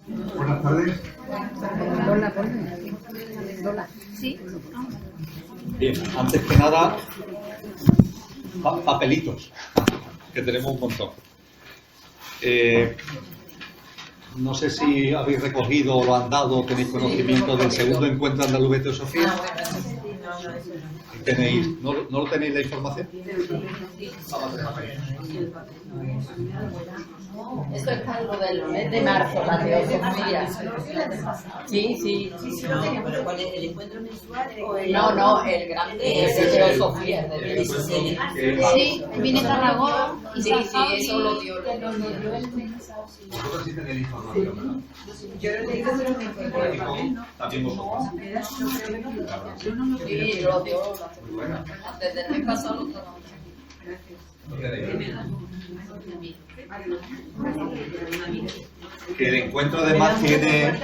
Buenas tardes. Sí. Bien, antes que nada, papelitos, que tenemos un montón. No sé si habéis recogido o lo han dado o tenéis conocimiento del segundo encuentro andaluz de teosofía. ¿No lo tenéis la información? Esto es para lo del mes de marzo, la teosofía. Sí. ¿Pero cuál es el encuentro mensual? No, el grande es de teosofía. Sí, viene Tarragón y Sí, eso lo dio. Vosotros sí tenéis información, ¿verdad? Yo lo he leído, pero me También vosotros. Sí, lo dio. Muy buena. Desde el mes pasado lo tomamos. No tenéis. Que el encuentro además tiene...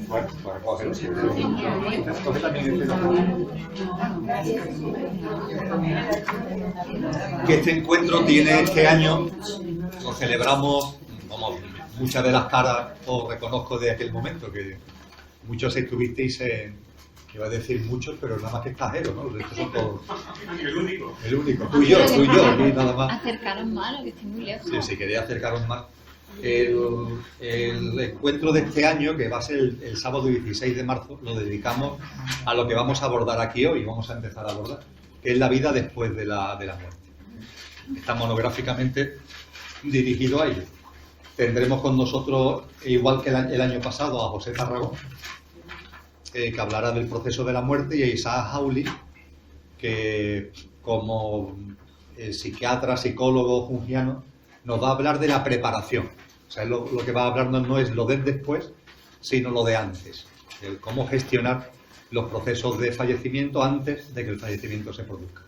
Bueno, para cogerlo siempre. Coge también el teléfono. Que este encuentro tiene este año, lo celebramos, vamos, muchas de las caras os reconozco de aquel momento, que muchos estuvisteis en... Iba a decir muchos, pero nada más que extranjeros, ¿no? Los restos son todos... El único. Tú y yo, y nada más. Acercaros más, lo que estoy muy lejos. Sí, si queréis acercaros más. El encuentro de este año, que va a ser el sábado 16 de marzo, lo dedicamos a lo que vamos a abordar aquí hoy, vamos a empezar a abordar, que es la vida después de la muerte. Está monográficamente dirigido a ello. Tendremos con nosotros, igual que el año pasado, a José Tarragón, que hablará del proceso de la muerte, y a Isaac Hauli, que como psiquiatra, psicólogo jungiano, nos va a hablar de la preparación. O sea, lo que va a hablarnos no es lo del después, sino lo de antes. El cómo gestionar los procesos de fallecimiento antes de que el fallecimiento se produzca.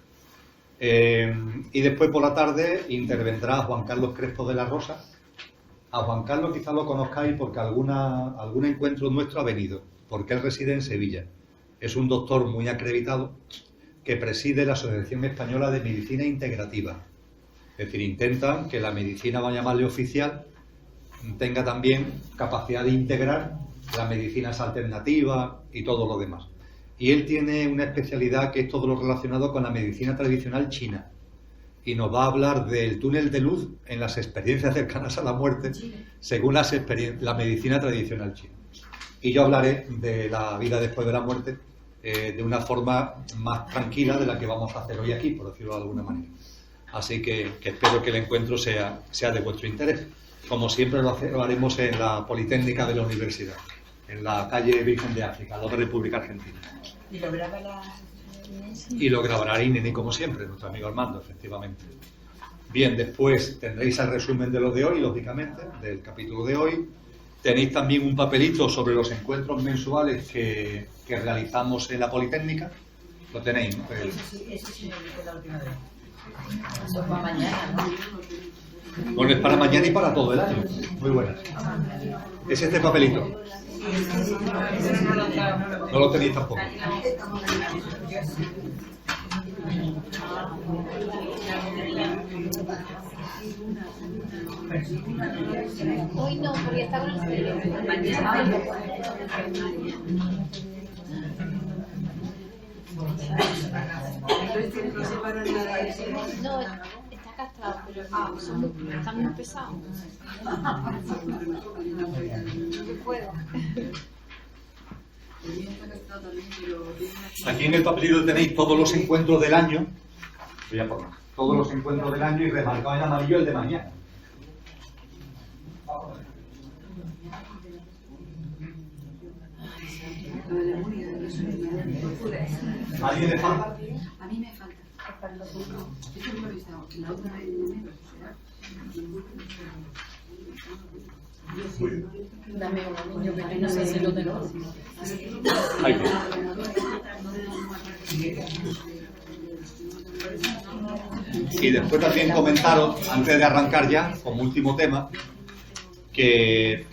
Y después por la tarde intervendrá Juan Carlos Crespo de la Rosa. A Juan Carlos quizá lo conozcáis porque algún encuentro nuestro ha venido, porque él reside en Sevilla. Es un doctor muy acreditado que preside la Asociación Española de Medicina Integrativa. Es decir, intentan que la medicina, vamos a llamarle oficial, tenga también capacidad de integrar las medicinas alternativas y todo lo demás. Y él tiene una especialidad que es todo lo relacionado con la medicina tradicional china. Y nos va a hablar del túnel de luz en las experiencias cercanas a la muerte, según la medicina tradicional china. Y yo hablaré de la vida después de la muerte de una forma más tranquila de la que vamos a hacer hoy aquí, por decirlo de alguna manera. Así que espero que el encuentro sea de vuestro interés. Como siempre lo haremos en la Politécnica de la Universidad, en la calle Virgen de África, la República Argentina. ¿Y lo graba la...? Y lo grabará Ineni, como siempre, nuestro amigo Armando, efectivamente. Bien, después tendréis el resumen de lo de hoy, lógicamente, del capítulo de hoy. Tenéis también un papelito sobre los encuentros mensuales que realizamos en la Politécnica. Lo tenéis, ¿no? Eso sí me dijo la última vez. Eso es para mañana, ¿no? Bueno, es para mañana y para todo el año. Muy buenas. Es este papelito. No lo tenéis tampoco. Hoy no, porque está con el cerebro. No, está castrado, pero está muy pesado. No puedo. Aquí en el papelito tenéis todos los encuentros del año. Voy a poner todos los encuentros del año y remarcado en amarillo el de mañana. ¿Alguien le falta? A mí me falta. Esto lo he revisado. La otra vez no me Dame un niño que no sé si lo tengo. Ahí. Y después también comentaros, antes de arrancar ya, como último tema, que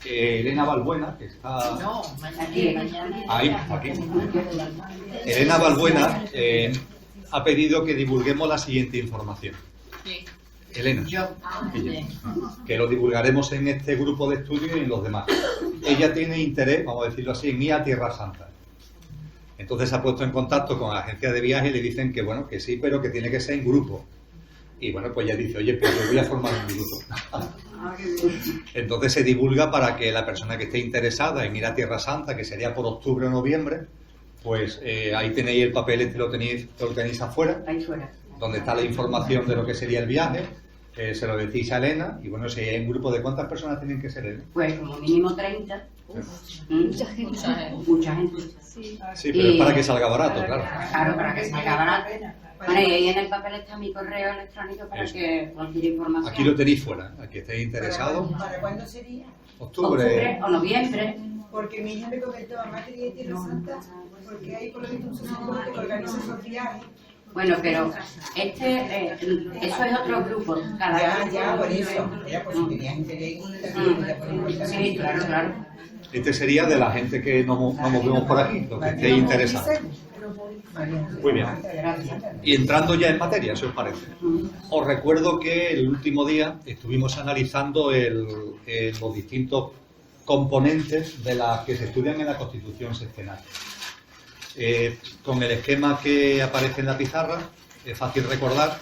Elena Balbuena, que está... No, mañana. Ahí, aquí. Elena Balbuena ha pedido que divulguemos la siguiente información. Sí. Elena. Yo. Ella. Que lo divulgaremos en este grupo de estudio y en los demás. Ella tiene interés, vamos a decirlo así, en ir a Tierra Santa. Entonces se ha puesto en contacto con la agencia de viaje y le dicen que bueno, que sí, pero que tiene que ser en grupo. Y bueno, pues ella dice, oye, pero yo voy a formar un grupo. Entonces se divulga para que la persona que esté interesada en ir a Tierra Santa, que sería por octubre o noviembre, pues ahí tenéis el papel, lo tenéis afuera, Ahí fuera. donde está la información de lo que sería el viaje, se lo decís a Elena, y bueno, si hay un grupo de ¿cuántas personas tienen que ser, Elena? Pues como mínimo 30. Mucha gente. Mucha gente. Sí. Sí, pero es para que salga barato, claro. Claro, para que salga barato. Bueno, y ahí en el papel está mi correo electrónico para Eso. que cualquier información. Aquí lo tenéis fuera, aquí estéis interesados. ¿Para cuándo sería? Octubre o noviembre. Porque mi hija me comentó, mamá quería ir a Tierra Santa, porque hay por lo menos un sacerdote que organiza esos viajes. Bueno, pero eso es otro grupo. Ya, por eso. Era por si tenías interés también, era por importante. Sí, claro. Este sería de la gente que no movemos por aquí, los que estéis interesados. Muy bien. Y entrando ya en materia, si os parece. Os recuerdo que el último día estuvimos analizando los distintos componentes de las que se estudian en la Constitución sextenaria. Con el esquema que aparece en la pizarra, es fácil recordar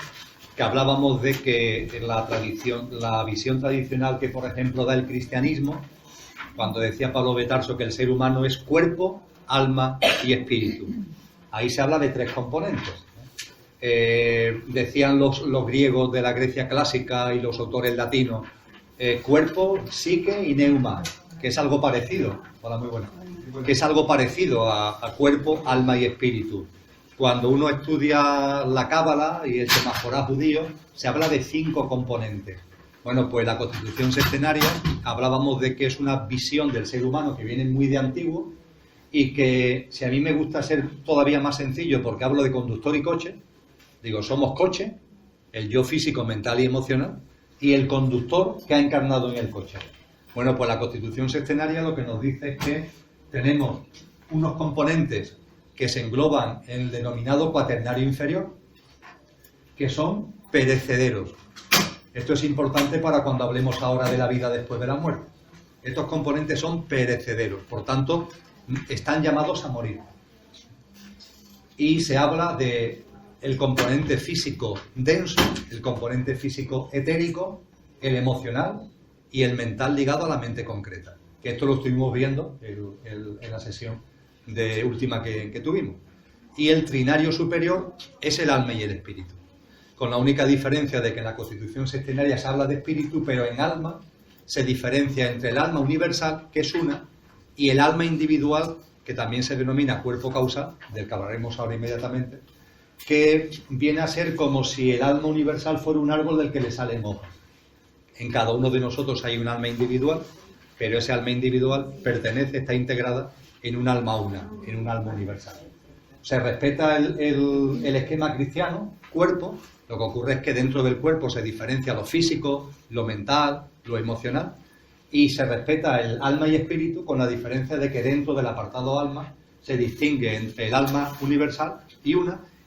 que hablábamos de que la visión tradicional que, por ejemplo, da el cristianismo, cuando decía Pablo de Tarso que el ser humano es cuerpo, alma y espíritu. Ahí se habla de tres componentes. Decían los griegos de la Grecia clásica y los autores latinos, cuerpo, psique y neuma, que es algo parecido. Hola, muy buena. Que es algo parecido a cuerpo, alma y espíritu. Cuando uno estudia la Cábala y el Semaforá judío, se habla de 5 componentes. Bueno, pues la Constitución sextenaria hablábamos de que es una visión del ser humano que viene muy de antiguo y que, si a mí me gusta ser todavía más sencillo porque hablo de conductor y coche, digo, somos coche, el yo físico, mental y emocional, y el conductor que ha encarnado en el coche. Bueno, pues la Constitución sextenaria lo que nos dice es que tenemos unos componentes que se engloban en el denominado cuaternario inferior, que son perecederos. Esto es importante para cuando hablemos ahora de la vida después de la muerte. Estos componentes son perecederos, por tanto, están llamados a morir. Y se habla de el componente físico denso, el componente físico etérico, el emocional y el mental ligado a la mente concreta. Que esto lo estuvimos viendo en la sesión de última que tuvimos. Y el trinario superior es el alma y el espíritu. Con la única diferencia de que en la Constitución sextenaria se habla de espíritu, pero en alma se diferencia entre el alma universal, que es una, y el alma individual, que también se denomina cuerpo causal, del que hablaremos ahora inmediatamente, que viene a ser como si el alma universal fuera un árbol del que le salen hojas. En cada uno de nosotros hay un alma individual, pero ese alma individual está integrada en un alma una, en un alma universal. Se respeta el esquema cristiano, cuerpo. Lo que ocurre es que dentro del cuerpo se diferencia lo físico, lo mental, lo emocional, y se respeta el alma y espíritu con la diferencia de que dentro del apartado alma se distingue entre el alma universal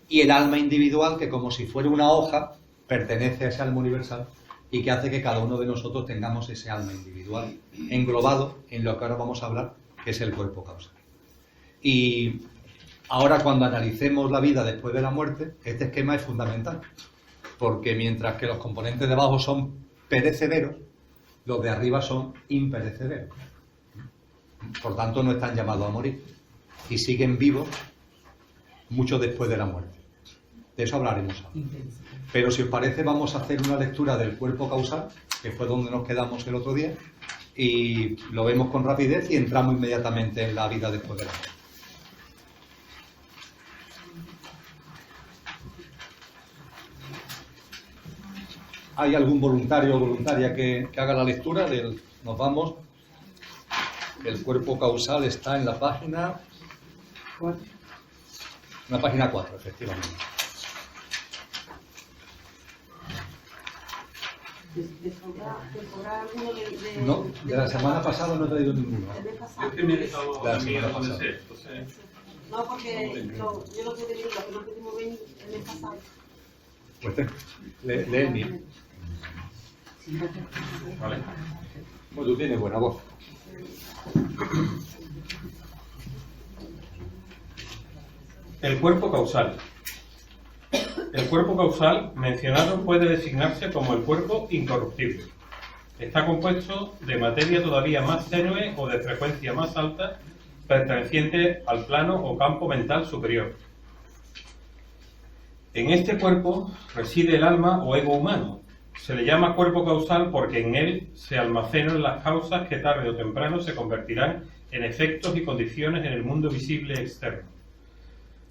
y el alma individual, que como si fuera una hoja pertenece a ese alma universal y que hace que cada uno de nosotros tengamos ese alma individual englobado en lo que ahora vamos a hablar, que es el cuerpo causal. Y ahora, cuando analicemos la vida después de la muerte, este esquema es fundamental, porque mientras que los componentes de abajo son perecederos, los de arriba son imperecederos. Por tanto, no están llamados a morir y siguen vivos mucho después de la muerte. De eso hablaremos ahora. Pero si os parece, vamos a hacer una lectura del cuerpo causal, que fue donde nos quedamos el otro día, y lo vemos con rapidez y entramos inmediatamente en la vida después de la muerte. ¿Hay algún voluntario o voluntaria que haga la lectura? Nos vamos. El cuerpo causal está en la página 4. En la página 4, efectivamente. No, de la semana pasada no he traído ninguno. De la semana pasada. No, porque yo lo que te digo, que no pudimos venir el mes pasado. Pues lee el mío. ¿Vale? Bueno, tú tienes buena voz. El cuerpo causal. El cuerpo causal mencionado puede designarse como el cuerpo incorruptible. Está compuesto de materia todavía más tenue o de frecuencia más alta, perteneciente al plano o campo mental superior. En este cuerpo reside el alma o ego humano. Se le llama cuerpo causal porque en él se almacenan las causas que tarde o temprano se convertirán en efectos y condiciones en el mundo visible externo.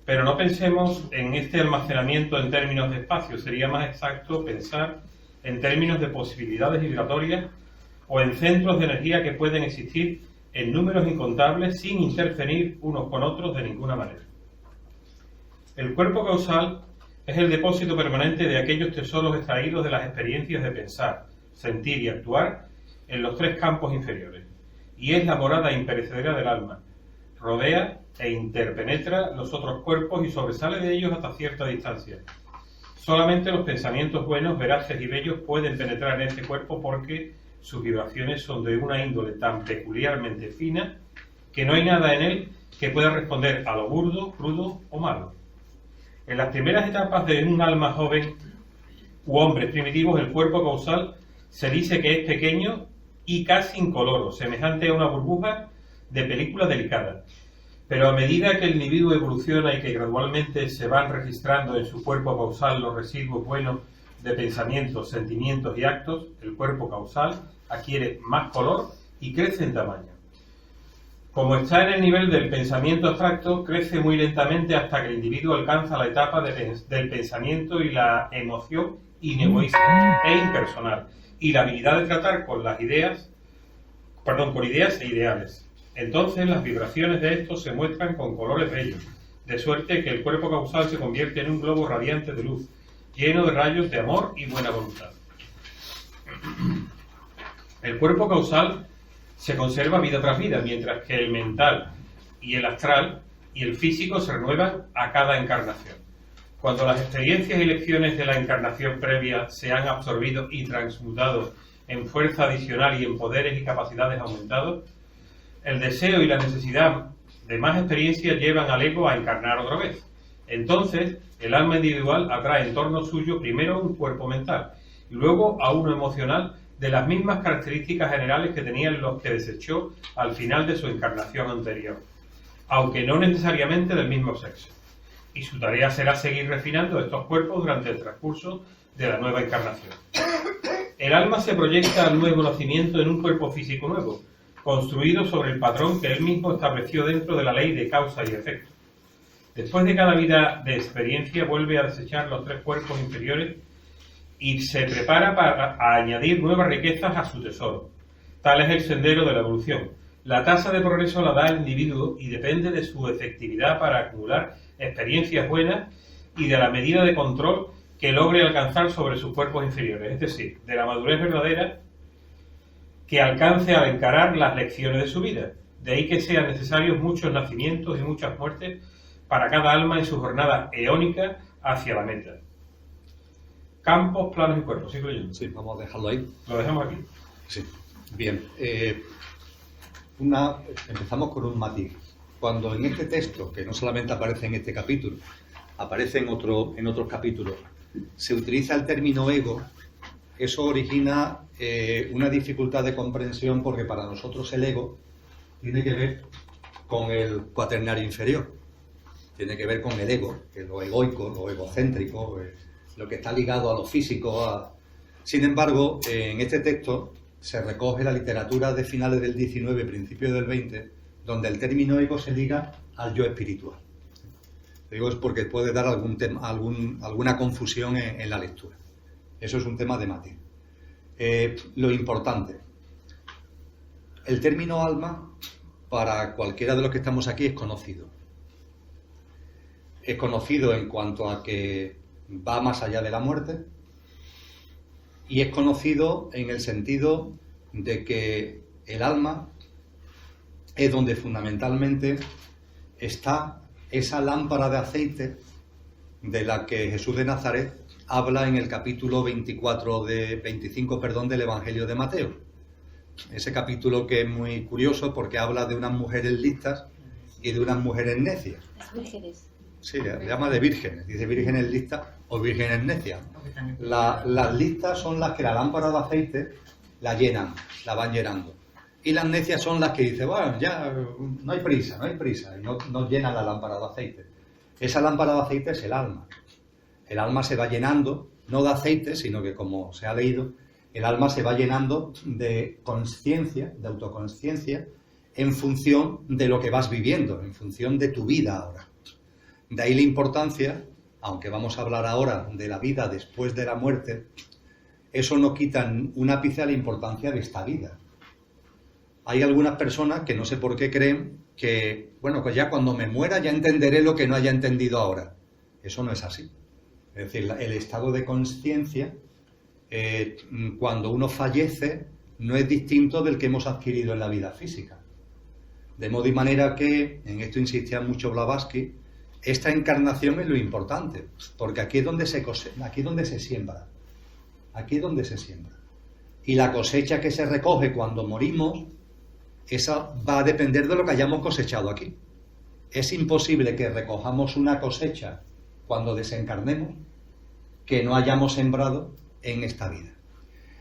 Pero no pensemos en este almacenamiento en términos de espacio, sería más exacto pensar en términos de posibilidades vibratorias o en centros de energía que pueden existir en números incontables sin interferir unos con otros de ninguna manera. El cuerpo causal es el depósito permanente de aquellos tesoros extraídos de las experiencias de pensar, sentir y actuar en los tres campos inferiores, y es la morada imperecedera del alma. Rodea e interpenetra los otros cuerpos y sobresale de ellos hasta cierta distancia. Solamente los pensamientos buenos, veraces y bellos pueden penetrar en este cuerpo porque sus vibraciones son de una índole tan peculiarmente fina que no hay nada en él que pueda responder a lo burdo, crudo o malo. En las primeras etapas de un alma joven u hombres primitivos, el cuerpo causal se dice que es pequeño y casi incoloro, semejante a una burbuja de película delicada. Pero a medida que el individuo evoluciona y que gradualmente se van registrando en su cuerpo causal los residuos buenos de pensamientos, sentimientos y actos, el cuerpo causal adquiere más color y crece en tamaño. Como está en el nivel del pensamiento abstracto, crece muy lentamente hasta que el individuo alcanza la etapa del pensamiento y la emoción inegoísta e impersonal, y la habilidad de tratar con ideas e ideales. Entonces las vibraciones de estos se muestran con colores bellos, de suerte que el cuerpo causal se convierte en un globo radiante de luz, lleno de rayos de amor y buena voluntad. El cuerpo causal se conserva vida tras vida, mientras que el mental y el astral y el físico se renuevan a cada encarnación. Cuando las experiencias y lecciones de la encarnación previa se han absorbido y transmutado en fuerza adicional y en poderes y capacidades aumentados, el deseo y la necesidad de más experiencia llevan al ego a encarnar otra vez. Entonces, el alma individual atrae en torno suyo primero un cuerpo mental y luego a uno emocional de las mismas características generales que tenían los que desechó al final de su encarnación anterior, aunque no necesariamente del mismo sexo. Y su tarea será seguir refinando estos cuerpos durante el transcurso de la nueva encarnación. El alma se proyecta al nuevo nacimiento en un cuerpo físico nuevo, construido sobre el patrón que él mismo estableció dentro de la ley de causa y efecto. Después de cada vida de experiencia vuelve a desechar los tres cuerpos inferiores y se prepara para añadir nuevas riquezas a su tesoro. Tal es el sendero de la evolución. La tasa de progreso la da el individuo y depende de su efectividad para acumular experiencias buenas y de la medida de control que logre alcanzar sobre sus cuerpos inferiores, es decir, de la madurez verdadera que alcance al encarar las lecciones de su vida. De ahí que sean necesarios muchos nacimientos y muchas muertes para cada alma en su jornada eónica hacia la meta. Campos, planos y cuerpos. ¿Sigo leyendo? Sí, vamos a dejarlo ahí. Lo dejamos aquí. Sí, bien. Empezamos con un matiz. Cuando en este texto, que no solamente aparece en este capítulo, aparece en otros capítulos, se utiliza el término ego, eso origina una dificultad de comprensión porque para nosotros el ego tiene que ver con el cuaternario inferior, tiene que ver con el ego, que es lo egoico, lo egocéntrico, lo que está ligado a lo físico. Sin embargo, en este texto se recoge la literatura de finales del 19, principios del 20, donde el término ego se liga al yo espiritual. Digo, es porque puede dar alguna confusión en la lectura. Eso es un tema de matiz. Lo importante, el término alma para cualquiera de los que estamos aquí es conocido. Es conocido en cuanto a que va más allá de la muerte y es conocido en el sentido de que el alma es donde fundamentalmente está esa lámpara de aceite de la que Jesús de Nazaret habla en el capítulo 25 del Evangelio de Mateo. Ese capítulo que es muy curioso porque habla de unas mujeres listas y de unas mujeres necias. Las vírgenes. Sí, le llama de vírgenes, dice vírgenes listas o vírgenes necias. Las listas son las que la lámpara de aceite la llenan, la van llenando. Y las necias son las que dicen, bueno, ya no hay prisa, y no llenan la lámpara de aceite. Esa lámpara de aceite es el alma. El alma se va llenando, no de aceite, sino que, como se ha leído, el alma se va llenando de conciencia, de autoconsciencia, en función de lo que vas viviendo, en función de tu vida ahora. De ahí la importancia, aunque vamos a hablar ahora de la vida después de la muerte, eso no quita un ápice a la importancia de esta vida. Hay algunas personas que no sé por qué creen que, bueno, pues ya cuando me muera ya entenderé lo que no haya entendido ahora. Eso no es así. Es decir, el estado de conciencia, cuando uno fallece, no es distinto del que hemos adquirido en la vida física. De modo y manera que, en esto insistía mucho Blavatsky, esta encarnación es lo importante, porque aquí es donde se siembra. Aquí es donde se siembra. Y la cosecha que se recoge cuando morimos, esa va a depender de lo que hayamos cosechado aquí. Es imposible que recojamos una cosecha cuando desencarnemos que no hayamos sembrado en esta vida.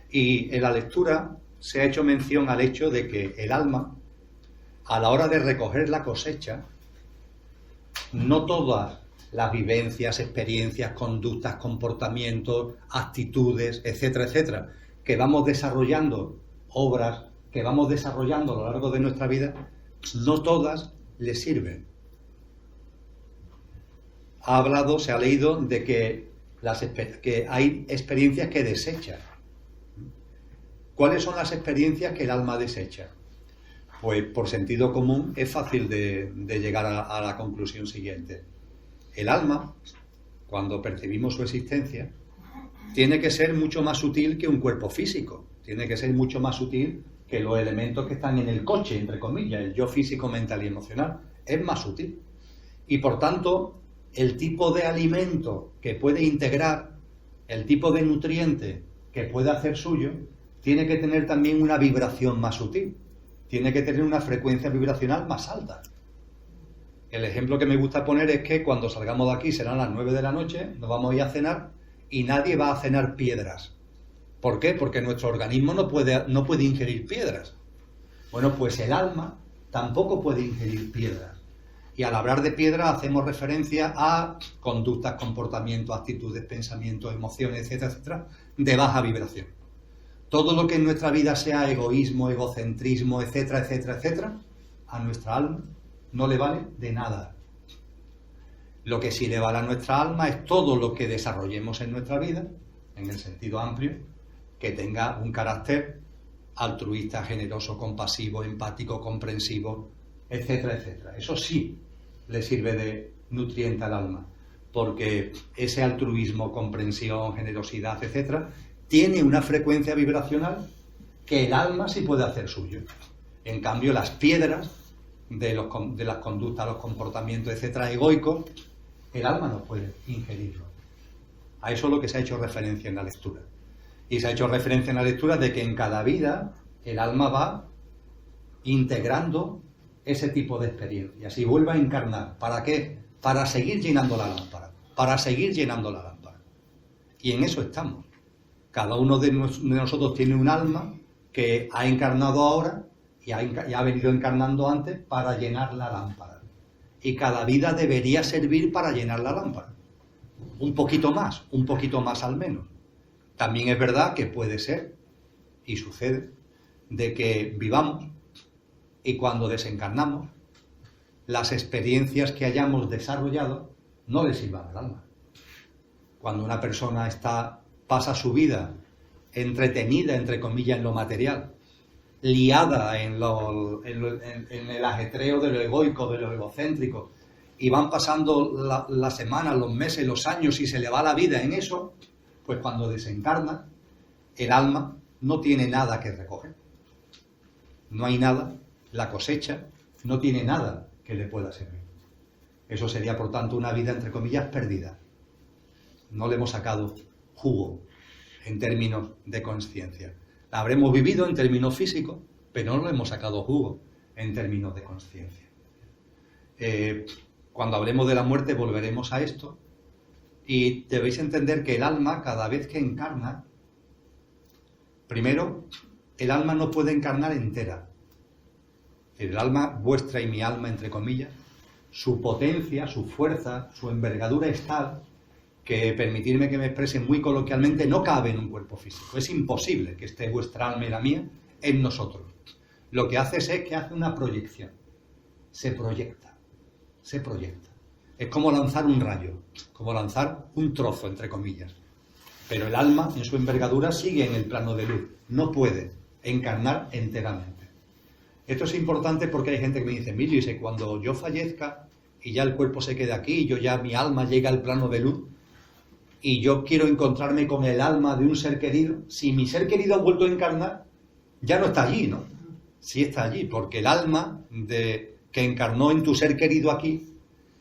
Y en la lectura se ha hecho mención al hecho de que el alma, a la hora de recoger la cosecha, no todas las vivencias, experiencias, conductas, comportamientos, actitudes, etcétera, etcétera, que vamos desarrollando, obras que vamos desarrollando a lo largo de nuestra vida, no todas le sirven. Se ha leído de que hay experiencias que desechan. ¿Cuáles son las experiencias que el alma desecha? Pues por sentido común es fácil de llegar a la conclusión siguiente. El alma, cuando percibimos su existencia, tiene que ser mucho más sutil que un cuerpo físico. Tiene que ser mucho más sutil que los elementos que están en el coche, entre comillas, el yo físico, mental y emocional. Es más sutil. Y por tanto, el tipo de alimento que puede integrar, el tipo de nutriente que puede hacer suyo, tiene que tener también una vibración más sutil. Tiene que tener una frecuencia vibracional más alta. El ejemplo que me gusta poner es que cuando salgamos de aquí serán las 9 de la noche, nos vamos a ir a cenar y nadie va a cenar piedras. ¿Por qué? Porque nuestro organismo no puede ingerir piedras. Bueno, pues el alma tampoco puede ingerir piedras. Y al hablar de piedras hacemos referencia a conductas, comportamientos, actitudes, pensamientos, emociones, etcétera, etcétera, de baja vibración. Todo lo que en nuestra vida sea egoísmo, egocentrismo, etcétera, etcétera, etcétera, a nuestra alma no le vale de nada. Lo que sí le vale a nuestra alma es todo lo que desarrollemos en nuestra vida, en el sentido amplio, que tenga un carácter altruista, generoso, compasivo, empático, comprensivo, etcétera, etcétera. Eso sí le sirve de nutriente al alma, porque ese altruismo, comprensión, generosidad, etcétera, tiene una frecuencia vibracional que el alma sí puede hacer suyo. En cambio, las piedras de las conductas, los comportamientos, etcétera, egoicos, el alma no puede ingerirlo. A eso es lo que se ha hecho referencia en la lectura. Y se ha hecho referencia en la lectura de que en cada vida el alma va integrando ese tipo de experiencias y vuelve a encarnar. ¿Para qué? Para seguir llenando la lámpara. Para seguir llenando la lámpara. Y en eso estamos. Cada uno de nosotros tiene un alma que ha encarnado ahora y ha venido encarnando antes para llenar la lámpara. Y cada vida debería servir para llenar la lámpara. Un poquito más al menos. También es verdad que puede ser, y sucede, de que vivamos y cuando desencarnamos, las experiencias que hayamos desarrollado no le sirvan al alma. Cuando una persona pasa su vida entretenida, entre comillas, en lo material, liada en el ajetreo de lo egoico, de lo egocéntrico, y van pasando las semanas, los meses, los años y se le va la vida en eso, pues cuando desencarna, el alma no tiene nada que recoger. No hay nada, la cosecha no tiene nada que le pueda servir. Eso sería, por tanto, una vida, entre comillas, perdida. No le hemos sacado jugo en términos de conciencia. La habremos vivido en términos físicos, pero no lo hemos sacado jugo en términos de conciencia. Cuando hablemos de la muerte volveremos a esto, y debéis entender que el alma, cada vez que encarna, primero, el alma no puede encarnar entera. El alma, vuestra y mi alma, entre comillas, su potencia, su fuerza, su envergadura es tal que, permitirme que me exprese muy coloquialmente, no cabe en un cuerpo físico. Es imposible que esté vuestra alma y la mía en nosotros. Lo que hace es que hace una proyección. Se proyecta. Se proyecta. Es como lanzar un rayo, como lanzar un trozo, entre comillas. Pero el alma, en su envergadura, sigue en el plano de luz. No puede encarnar enteramente. Esto es importante porque hay gente que me dice, Emilio, dice, cuando yo fallezca y ya el cuerpo se quede aquí, yo ya mi alma llega al plano de luz y yo quiero encontrarme con el alma de un ser querido, si mi ser querido ha vuelto a encarnar, ya no está allí, ¿no? Sí está allí, porque el alma que encarnó en tu ser querido aquí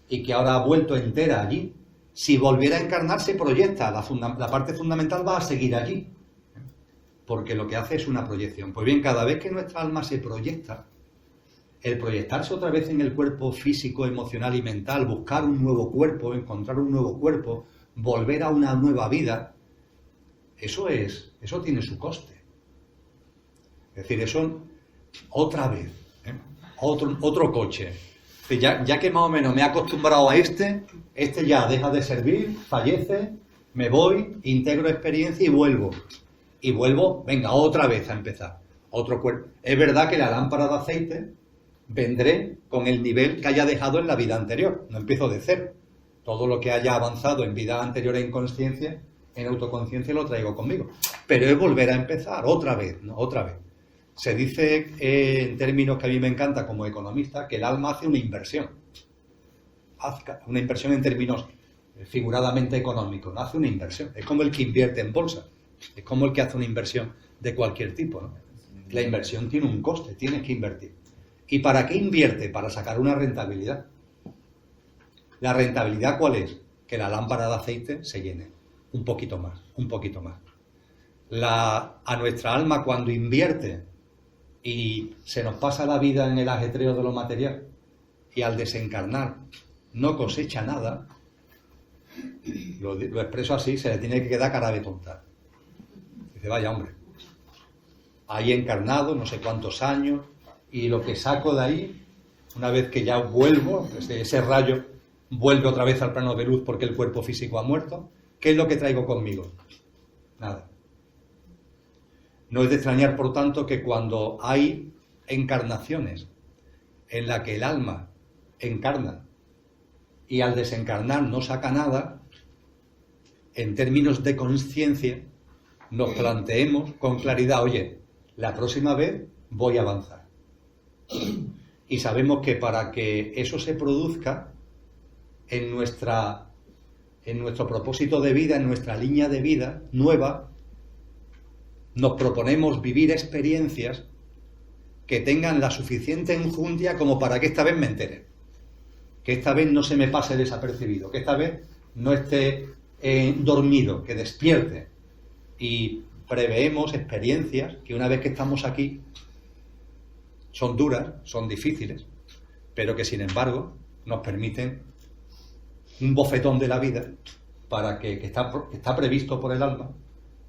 y que ahora ha vuelto entera allí, si volviera a encarnar se proyecta, la parte fundamental va a seguir allí, porque lo que hace es una proyección. Pues bien, cada vez que nuestra alma se proyecta, el proyectarse otra vez en el cuerpo físico, emocional y mental, buscar un nuevo cuerpo, encontrar un nuevo cuerpo, volver a una nueva vida, eso tiene su coste. Es decir, eso otra vez, otro coche. Ya que más o menos me he acostumbrado a este ya deja de servir, fallece, me voy, integro experiencia y vuelvo. Y vuelvo, venga, otra vez a empezar. Otro cuerpo. Es verdad que la lámpara de aceite vendré con el nivel que haya dejado en la vida anterior. No empiezo de cero. Todo lo que haya avanzado en vida anterior en conciencia, en autoconciencia, lo traigo conmigo. Pero es volver a empezar otra vez, ¿no? Otra vez. Se dice, en términos que a mí me encanta como economista, que el alma hace una inversión. Hace una inversión en términos figuradamente económicos. Hace una inversión. Es como el que invierte en bolsa. Es como el que hace una inversión de cualquier tipo, ¿no? La inversión tiene un coste, tienes que invertir. ¿Y para qué invierte? Para sacar una rentabilidad. ¿La rentabilidad cuál es? Que la lámpara de aceite se llene. Un poquito más, un poquito más. A nuestra alma cuando invierte y se nos pasa la vida en el ajetreo de lo material y al desencarnar no cosecha nada, lo expreso así, se le tiene que quedar cara de tonta. Dice, vaya hombre, ahí encarnado, no sé cuántos años, y lo que saco de ahí, una vez que ya vuelvo, ese rayo vuelve otra vez al plano de luz porque el cuerpo físico ha muerto, ¿qué es lo que traigo conmigo? Nada. No es de extrañar, por tanto, que cuando hay encarnaciones en las que el alma encarna y al desencarnar no saca nada, en términos de conciencia, nos planteemos con claridad, oye, la próxima vez voy a avanzar. Y sabemos que para que eso se produzca en nuestro propósito de vida, en nuestra línea de vida nueva, nos proponemos vivir experiencias que tengan la suficiente enjundia como para que esta vez me entere, que esta vez no se me pase desapercibido, que esta vez no esté dormido, que despierte. Y preveemos experiencias que una vez que estamos aquí son duras, son difíciles, pero que sin embargo nos permiten un bofetón de la vida para que está previsto por el alma,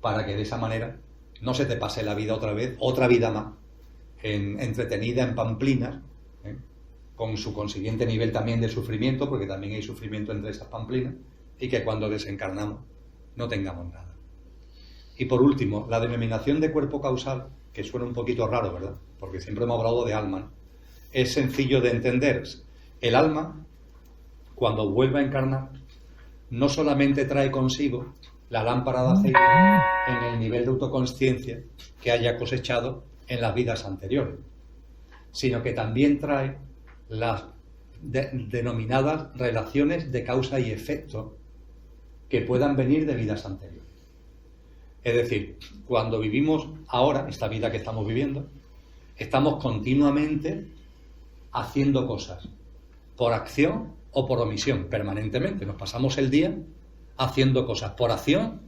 para que de esa manera no se te pase la vida otra vez, otra vida más, entretenida en pamplinas, con su consiguiente nivel también de sufrimiento, porque también hay sufrimiento entre esas pamplinas, y que cuando desencarnamos no tengamos nada. Y por último, la denominación de cuerpo causal, que suena un poquito raro, ¿verdad? Porque siempre hemos hablado de alma, ¿no? Es sencillo de entender. El alma, cuando vuelve a encarnar, no solamente trae consigo la lámpara de aceite en el nivel de autoconsciencia que haya cosechado en las vidas anteriores, sino que también trae las denominadas relaciones de causa y efecto que puedan venir de vidas anteriores. Es decir, cuando vivimos ahora, esta vida que estamos viviendo, estamos continuamente haciendo cosas, por acción o por omisión, permanentemente. Nos pasamos el día haciendo cosas por acción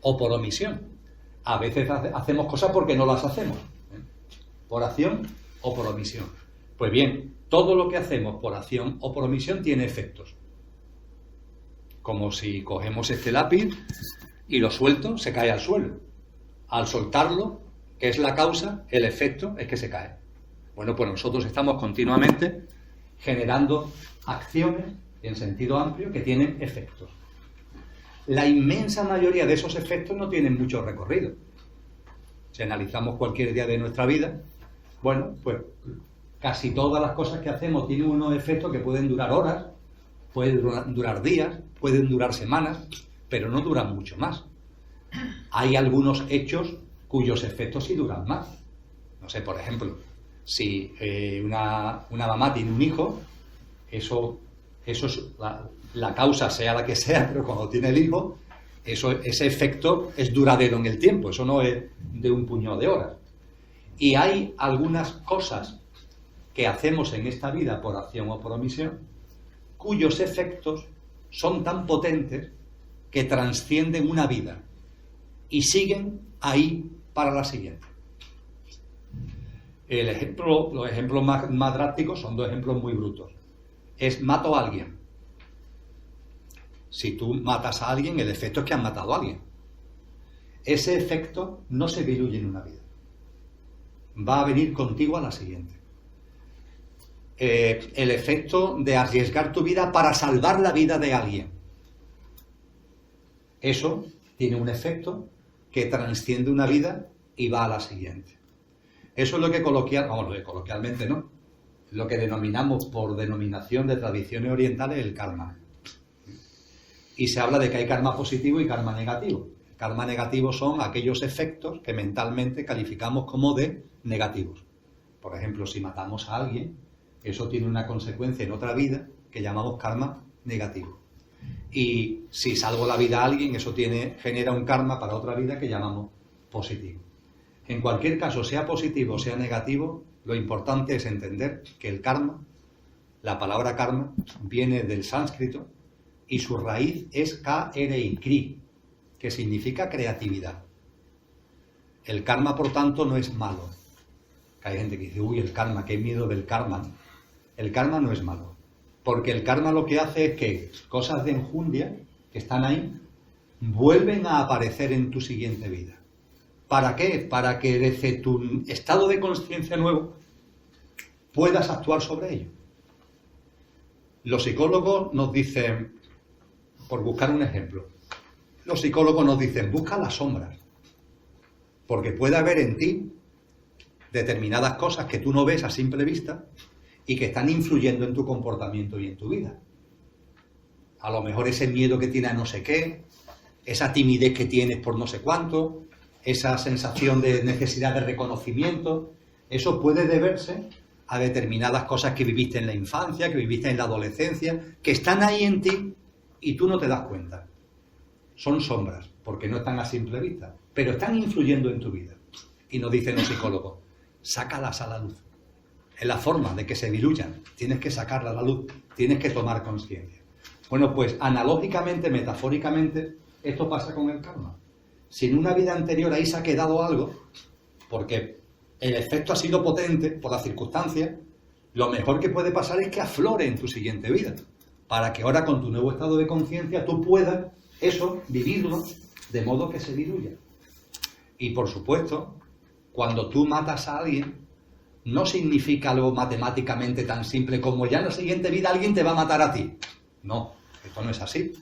o por omisión. A veces hacemos cosas porque no las hacemos, ¿eh? Por acción o por omisión. Pues bien, todo lo que hacemos por acción o por omisión tiene efectos. Como si cogemos este lápiz y lo suelto, se cae al suelo. Al soltarlo, que es la causa, el efecto es que se cae. Bueno, pues nosotros estamos continuamente generando acciones en sentido amplio que tienen efectos. La inmensa mayoría de esos efectos no tienen mucho recorrido. Si analizamos cualquier día de nuestra vida, bueno, pues casi todas las cosas que hacemos tienen unos efectos que pueden durar horas, pueden durar días, pueden durar semanas, pero no duran mucho más. Hay algunos hechos cuyos efectos sí duran más. No sé, por ejemplo, si una mamá tiene un hijo, eso es la causa sea la que sea, pero cuando tiene el hijo, ese efecto es duradero en el tiempo, eso no es de un puñado de horas. Y hay algunas cosas que hacemos en esta vida por acción o por omisión, cuyos efectos son tan potentes que trascienden una vida y siguen ahí para la siguiente. Los ejemplos más drásticos son dos ejemplos muy brutos. Mato a alguien. Si tú matas a alguien, el efecto es que has matado a alguien. Ese efecto no se diluye en una vida. Va a venir contigo a la siguiente. El efecto de arriesgar tu vida para salvar la vida de alguien. Eso tiene un efecto que trasciende una vida y va a la siguiente. Eso es lo que coloquialmente no, lo que denominamos por denominación de tradiciones orientales el karma. Y se habla de que hay karma positivo y karma negativo. El karma negativo son aquellos efectos que mentalmente calificamos como de negativos. Por ejemplo, si matamos a alguien, eso tiene una consecuencia en otra vida que llamamos karma negativo. Y si salvo la vida a alguien, eso genera un karma para otra vida que llamamos positivo. En cualquier caso, sea positivo o sea negativo, lo importante es entender que el karma, la palabra karma, viene del sánscrito y su raíz es K-R-I, kri, que significa creatividad. El karma, por tanto, no es malo. Que hay gente que dice, uy, el karma, qué miedo del karma. El karma no es malo, porque el karma lo que hace es que cosas de enjundia que están ahí vuelven a aparecer en tu siguiente vida. ¿Para qué? Para que desde tu estado de conciencia nuevo puedas actuar sobre ello. Los psicólogos nos dicen, por buscar un ejemplo, los psicólogos nos dicen, busca las sombras, porque puede haber en ti determinadas cosas que tú no ves a simple vista y que están influyendo en tu comportamiento y en tu vida. A lo mejor ese miedo que tienes a no sé qué, esa timidez que tienes por no sé cuánto, esa sensación de necesidad de reconocimiento, eso puede deberse a determinadas cosas que viviste en la infancia, que viviste en la adolescencia, que están ahí en ti y tú no te das cuenta. Son sombras, porque no están a simple vista, pero están influyendo en tu vida. Y nos dicen los psicólogos, sácalas a la luz. Es la forma de que se diluyan. Tienes que sacarla a la luz, tienes que tomar conciencia. Bueno, pues analógicamente, metafóricamente, esto pasa con el karma. Si en una vida anterior ahí se ha quedado algo, porque el efecto ha sido potente por las circunstancias, lo mejor que puede pasar es que aflore en tu siguiente vida, para que ahora con tu nuevo estado de conciencia tú puedas eso, vivirlo, de modo que se diluya. Y por supuesto, cuando tú matas a alguien, no significa algo matemáticamente tan simple como ya en la siguiente vida alguien te va a matar a ti. No, esto no es así.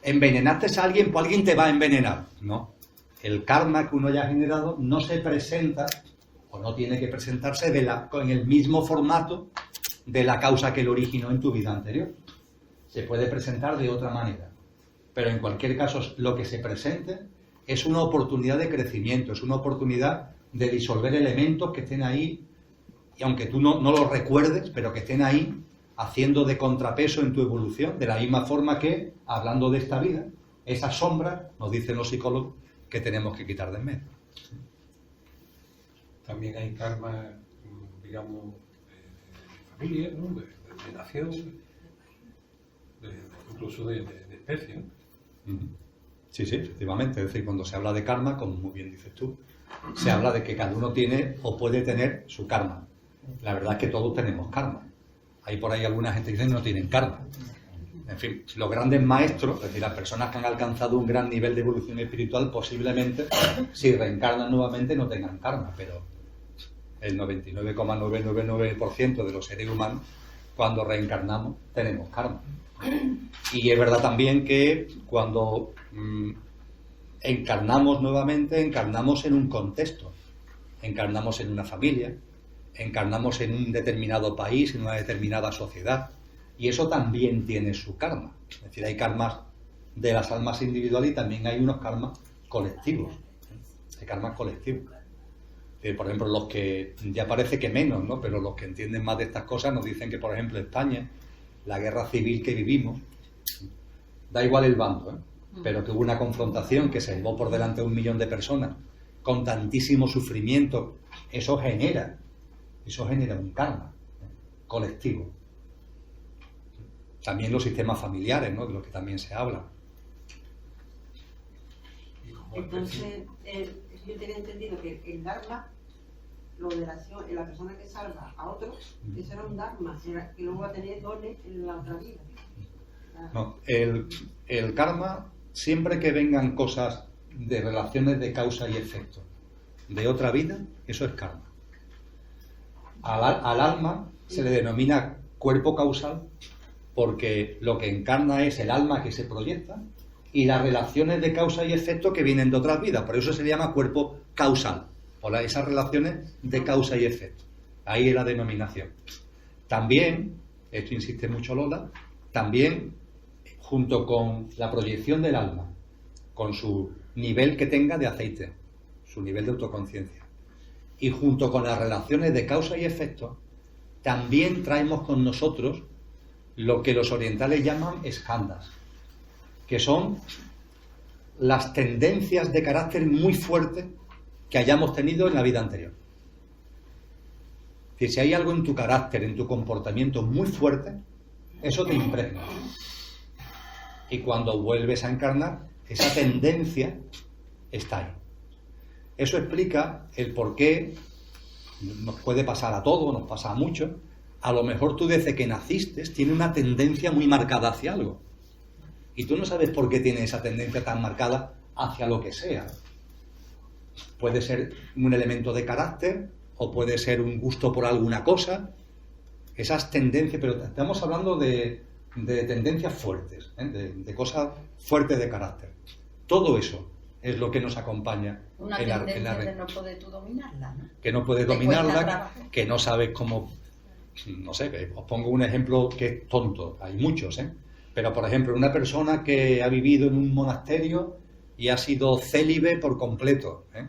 Envenenaste a alguien, pues alguien te va a envenenar. No. El karma que uno haya generado no se presenta, o no tiene que presentarse en el mismo formato de la causa que lo originó en tu vida anterior. Se puede presentar de otra manera. Pero en cualquier caso, lo que se presente es una oportunidad de crecimiento, es una oportunidad de disolver elementos que estén ahí, y aunque tú no los recuerdes, pero que estén ahí haciendo de contrapeso en tu evolución, de la misma forma que, hablando de esta vida, esas sombras, nos dicen los psicólogos, que tenemos que quitar de en medio. También hay karma, digamos, de familia, ¿no? de nación, incluso de especie, ¿no? Sí, sí, efectivamente. Es decir, cuando se habla de karma, como muy bien dices tú, se habla de que cada uno tiene o puede tener su karma. La verdad es que todos tenemos karma. Hay por ahí alguna gente que dice que no tienen karma. En fin, los grandes maestros, es decir, las personas que han alcanzado un gran nivel de evolución espiritual, posiblemente, si reencarnan nuevamente, no tengan karma, pero el 99,999% de los seres humanos, cuando reencarnamos, tenemos karma. Y es verdad también que cuando encarnamos nuevamente, encarnamos en un contexto, encarnamos en una familia, encarnamos en un determinado país, en una determinada sociedad, y eso también tiene su karma. Es decir, hay karmas de las almas individuales y también hay unos karmas colectivos. Hay karmas colectivos. Por ejemplo, los que ya parece que menos, ¿no? Pero los que entienden más de estas cosas nos dicen que, por ejemplo, España, la guerra civil que vivimos, da igual el bando, ¿eh? Pero que hubo una confrontación que se llevó por delante a 1 millón de personas con tantísimo sufrimiento, eso genera un karma colectivo. También los sistemas familiares, ¿no? De los que también se habla. Entonces, yo tenía entendido que el Dharma, lo de la persona que salva a otros, eso era un Dharma, que luego va a tener dones en la otra vida. No, el karma, siempre que vengan cosas de relaciones de causa y efecto de otra vida, eso es karma. Al alma se le denomina cuerpo causal porque lo que encarna es el alma que se proyecta y las relaciones de causa y efecto que vienen de otras vidas. Por eso se le llama cuerpo causal, por esas relaciones de causa y efecto. Ahí es la denominación. También, esto insiste mucho Lola, también junto con la proyección del alma, con su nivel que tenga de aceite, su nivel de autoconciencia, y junto con las relaciones de causa y efecto, también traemos con nosotros lo que los orientales llaman skandhas, que son las tendencias de carácter muy fuerte que hayamos tenido en la vida anterior. Que si hay algo en tu carácter, en tu comportamiento muy fuerte, eso te impregna. Y cuando vuelves a encarnar, esa tendencia está ahí. Eso explica el por qué nos puede pasar a todos, nos pasa a muchos. A lo mejor tú desde que naciste tienes una tendencia muy marcada hacia algo. Y tú no sabes por qué tienes esa tendencia tan marcada hacia lo que sea. Puede ser un elemento de carácter o puede ser un gusto por alguna cosa. Esas tendencias, pero estamos hablando de tendencias fuertes, ¿eh? de cosas fuertes de carácter. Todo eso es lo que nos acompaña una en la tendencia de no poder tú dominarla, ¿no? Que no puedes dominarla, que no sabes cómo. No sé, os pongo un ejemplo que es tonto, hay muchos, ¿eh? Pero por ejemplo, una persona que ha vivido en un monasterio y ha sido célibe por completo, ¿eh?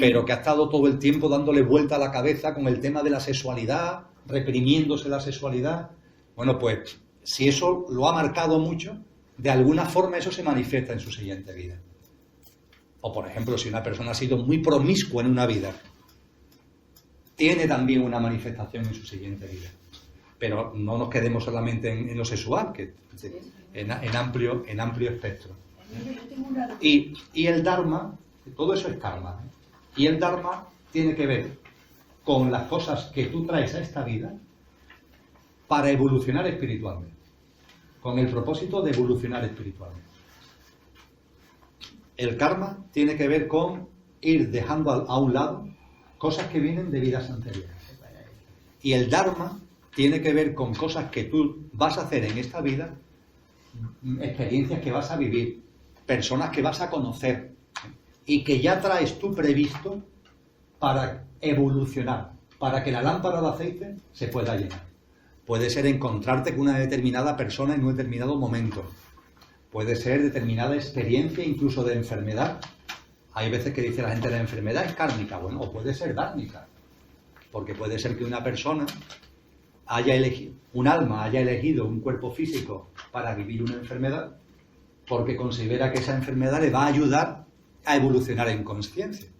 Pero que ha estado todo el tiempo dándole vuelta a la cabeza con el tema de la sexualidad, reprimiéndose la sexualidad. Bueno, pues si eso lo ha marcado mucho, de alguna forma eso se manifiesta en su siguiente vida. O por ejemplo, si una persona ha sido muy promiscua en una vida, tiene también una manifestación en su siguiente vida. Pero no nos quedemos solamente en lo sexual, que en amplio espectro. Y el Dharma, todo eso es karma, ¿eh? Y el Dharma tiene que ver con las cosas que tú traes a esta vida para evolucionar espiritualmente, con el propósito de evolucionar espiritualmente. El karma tiene que ver con ir dejando a un lado cosas que vienen de vidas anteriores. Y el Dharma tiene que ver con cosas que tú vas a hacer en esta vida, experiencias que vas a vivir, personas que vas a conocer y que ya traes tú previsto para evolucionar, para que la lámpara de aceite se pueda llenar. Puede ser encontrarte con una determinada persona en un determinado momento. Puede ser determinada experiencia, incluso de enfermedad. Hay veces que dice la gente, la enfermedad es kármica. Bueno, o puede ser dármica. Porque puede ser que una persona haya elegido, un alma haya elegido un cuerpo físico para vivir una enfermedad, porque considera que esa enfermedad le va a ayudar a evolucionar en conciencia.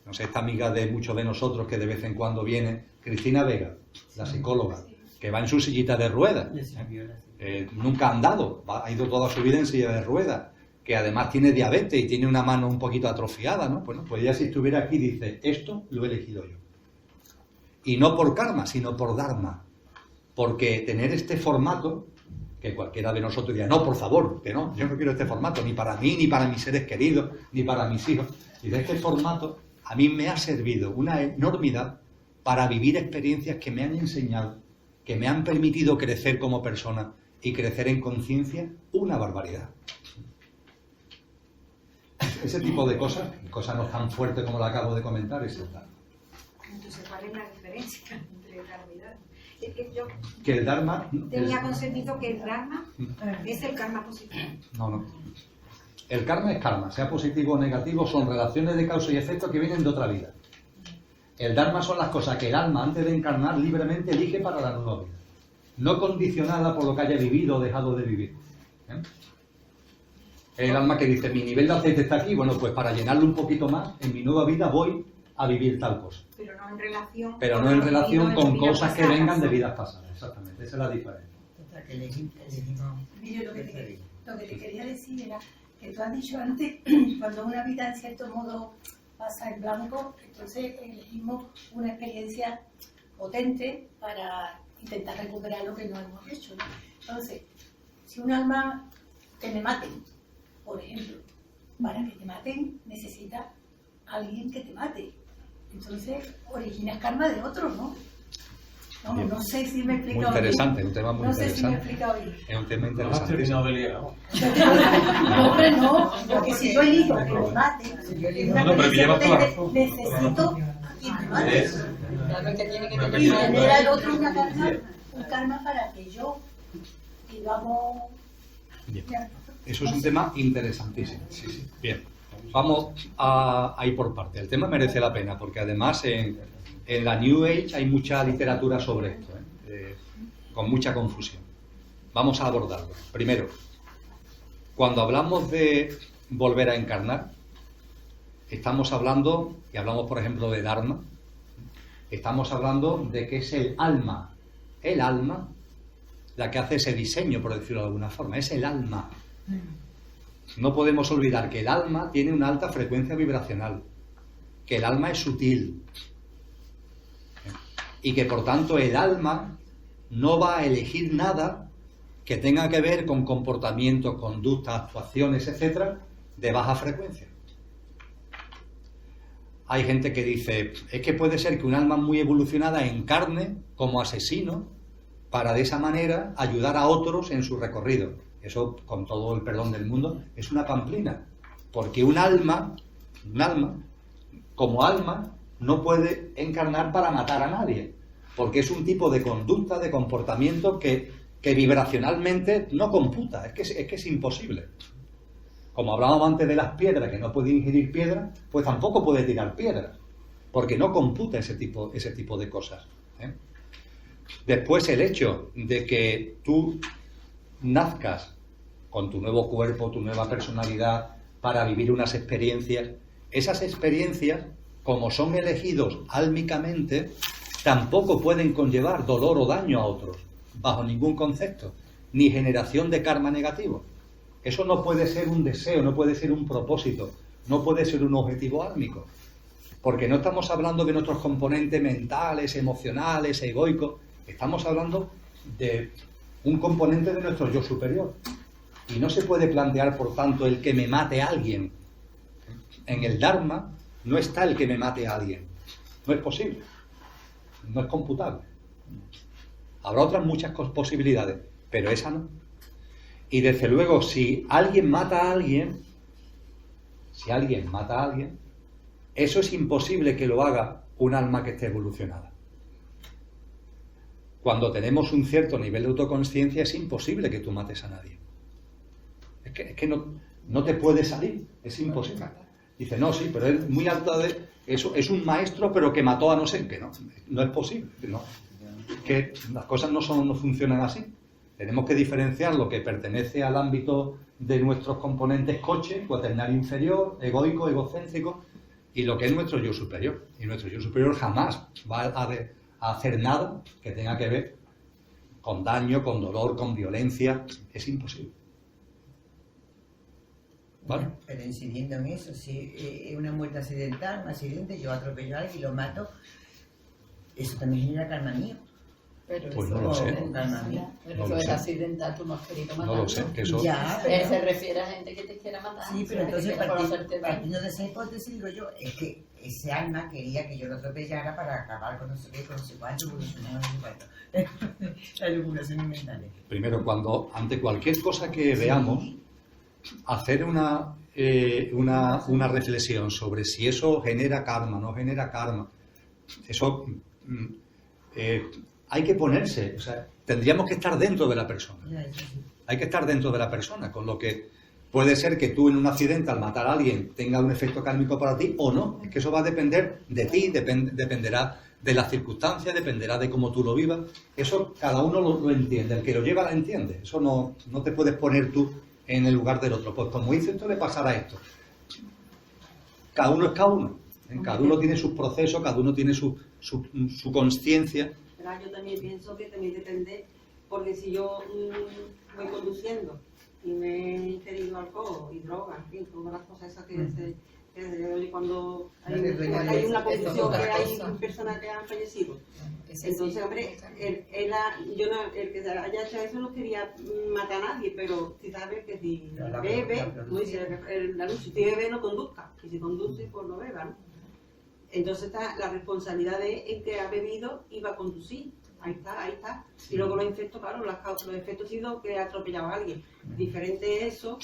No sé, esta amiga de muchos de nosotros que de vez en cuando viene, Cristina Vega, la psicóloga, que va en su sillita de ruedas. Nunca ha andado, ha ido toda su vida en silla de ruedas. que además tiene diabetes y tiene una mano un poquito atrofiada, ¿no? Bueno, pues ella si estuviera aquí dice, esto lo he elegido yo. Y no por karma, sino por dharma. Porque tener este formato, que cualquiera de nosotros diría, no, por favor, que no, yo no quiero este formato, ni para mí, ni para mis seres queridos, ni para mis hijos. Y de este formato a mí me ha servido una enormidad para vivir experiencias que me han enseñado, que me han permitido crecer como persona y crecer en conciencia, una barbaridad. Ese tipo de cosas no tan fuertes como la acabo de comentar, es el Dharma. Entonces, ¿cuál es la diferencia entre el Dharma y Dharma? Es que yo Que el Dharma... tenía concebido que el Dharma es el karma positivo. No. El karma es karma, sea positivo o negativo, son relaciones de causa y efecto que vienen de otra vida. El Dharma son las cosas que el alma, antes de encarnar, libremente elige para la nueva vida. No condicionada por lo que haya vivido o dejado de vivir. El alma que dice, mi nivel de aceite está aquí, bueno, pues para llenarlo un poquito más, en mi nueva vida voy a vivir tal cosa. Pero no en relación, Pero no en relación con vidas cosas que pasadas. vengan de vidas pasadas, exactamente, esa es la diferencia. Mire, lo que te quería decir era que tú has dicho antes, cuando una vida en cierto modo pasa en blanco, entonces elegimos una experiencia potente para intentar recuperar lo que no hemos hecho, ¿no? Entonces, si un alma que me maten, por ejemplo, para que te maten necesita alguien que te mate. Entonces, originas karma de otro, ¿no? Bien. No sé si me he Muy explicado interesante, bien. un tema muy No sé si me he interesante. explicado bien. Es un tema No has interesante. terminado de liar. No, hombre, no, porque si yo elijo que me mate, No, pero que llevas toda la razón. necesito que me mate. Claro, es que tiene que Y tener tener al otro un karma para que yo, y vamos... Bien. Eso es un tema interesantísimo. Sí. Bien, vamos a ir por parte. El tema merece la pena porque además en la New Age hay mucha literatura sobre esto, con mucha confusión. Vamos a abordarlo. Primero, cuando hablamos de volver a encarnar, estamos hablando, y hablamos por ejemplo de Dharma, estamos hablando de que es el alma la que hace ese diseño, por decirlo de alguna forma, es el alma. No podemos olvidar que el alma tiene una alta frecuencia vibracional, que el alma es sutil y que por tanto el alma no va a elegir nada que tenga que ver con comportamientos, conductas, actuaciones, etcétera, de baja frecuencia. Hay gente que dice, es que puede ser que un alma muy evolucionada encarne como asesino para de esa manera ayudar a otros en su recorrido. Eso, con todo el perdón del mundo, es una pamplina. Porque un alma, como alma, no puede encarnar para matar a nadie. Porque es un tipo de conducta, de comportamiento que vibracionalmente no computa. Es que es imposible. Como hablábamos antes de las piedras, que no puede ingerir piedra, pues tampoco puede tirar piedras. Porque no computa ese tipo de cosas. Después, el hecho de que tú nazcas con tu nuevo cuerpo, tu nueva personalidad, para vivir unas experiencias, esas experiencias, como son elegidos álmicamente, tampoco pueden conllevar dolor o daño a otros, bajo ningún concepto, ni generación de karma negativo. Eso no puede ser un deseo, no puede ser un propósito, no puede ser un objetivo álmico, porque no estamos hablando de nuestros componentes mentales, emocionales, egoicos, estamos hablando de un componente de nuestro yo superior. Y no se puede plantear, por tanto, el que me mate a alguien. En el Dharma no está el que me mate a alguien. No es posible. No es computable. Habrá otras muchas posibilidades, pero esa no. Y desde luego, si alguien mata a alguien, eso es imposible que lo haga un alma que esté evolucionada. Cuando tenemos un cierto nivel de autoconsciencia es imposible que tú mates a nadie. Es que no te puede salir, es imposible. Dice, no, sí, pero es muy alto de eso, es un maestro pero que mató a no sé qué, no es posible. No. Que las cosas no funcionan así. Tenemos que diferenciar lo que pertenece al ámbito de nuestros componentes coche, cuaternario inferior, egoico, egocéntrico, y lo que es nuestro yo superior. Y nuestro yo superior jamás va a hacer nada que tenga que ver con daño, con dolor, con violencia. Es imposible. ¿vale? Pero incidiendo en eso, si es una muerte accidental, un accidente, yo atropello a alguien y lo mato, eso también genera karma mío. Pero Pues eso no lo sé. Karma mío. Pero No eso lo es sé. accidental, tú no has querido matar. No lo sé, que eso... Ya, Él se pero, refiere a gente que te quiera matar. sí, pero que entonces te quiera conocerte bien. partiendo de esa hipótesis, digo yo, es que ese alma quería que yo lo atropellara para acabar con no sé qué, con no sé cuánto, con no sé cuánto. Las lucuraciones mentales. Primero, cuando ante cualquier cosa que veamos, hacer una reflexión sobre si eso genera karma, no genera karma, eso hay que ponerse, o sea, tendríamos que estar dentro de la persona. Ya, eso sí. Hay que estar dentro de la persona, con lo que puede ser que tú en un accidente al matar a alguien tenga un efecto kármico para ti o no. Es que eso va a depender de ti, dependerá de las circunstancias, dependerá de cómo tú lo vivas. Eso cada uno lo entiende, el que lo lleva la entiende. Eso no te puedes poner tú en el lugar del otro. Pues como hizo esto, le pasará esto. Cada uno es cada uno. Cada uno tiene sus procesos, cada uno tiene su consciencia. Pero yo también pienso que también depende, porque si yo voy conduciendo y me he ingerido alcohol y drogas, en fin, todas las cosas esas que cuando hay una confusión que hay personas que han fallecido. Entonces, hombre, el que haya hecho eso no quería matar a nadie, pero si sabes que si bebe, como dice la luz, si bebe no conduzca, y si conduce, pues no beba, ¿no? Entonces está la responsabilidad de el que ha bebido y va a conducir. Ahí está. Y luego los efectos, claro, los efectos han sido que ha atropellado a alguien. Diferente es eso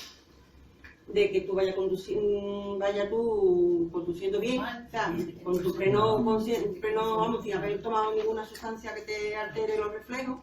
de que tú vayas conduciendo bien, o sea, con tu pleno, vamos, sin haber tomado ninguna sustancia que te altere los reflejos,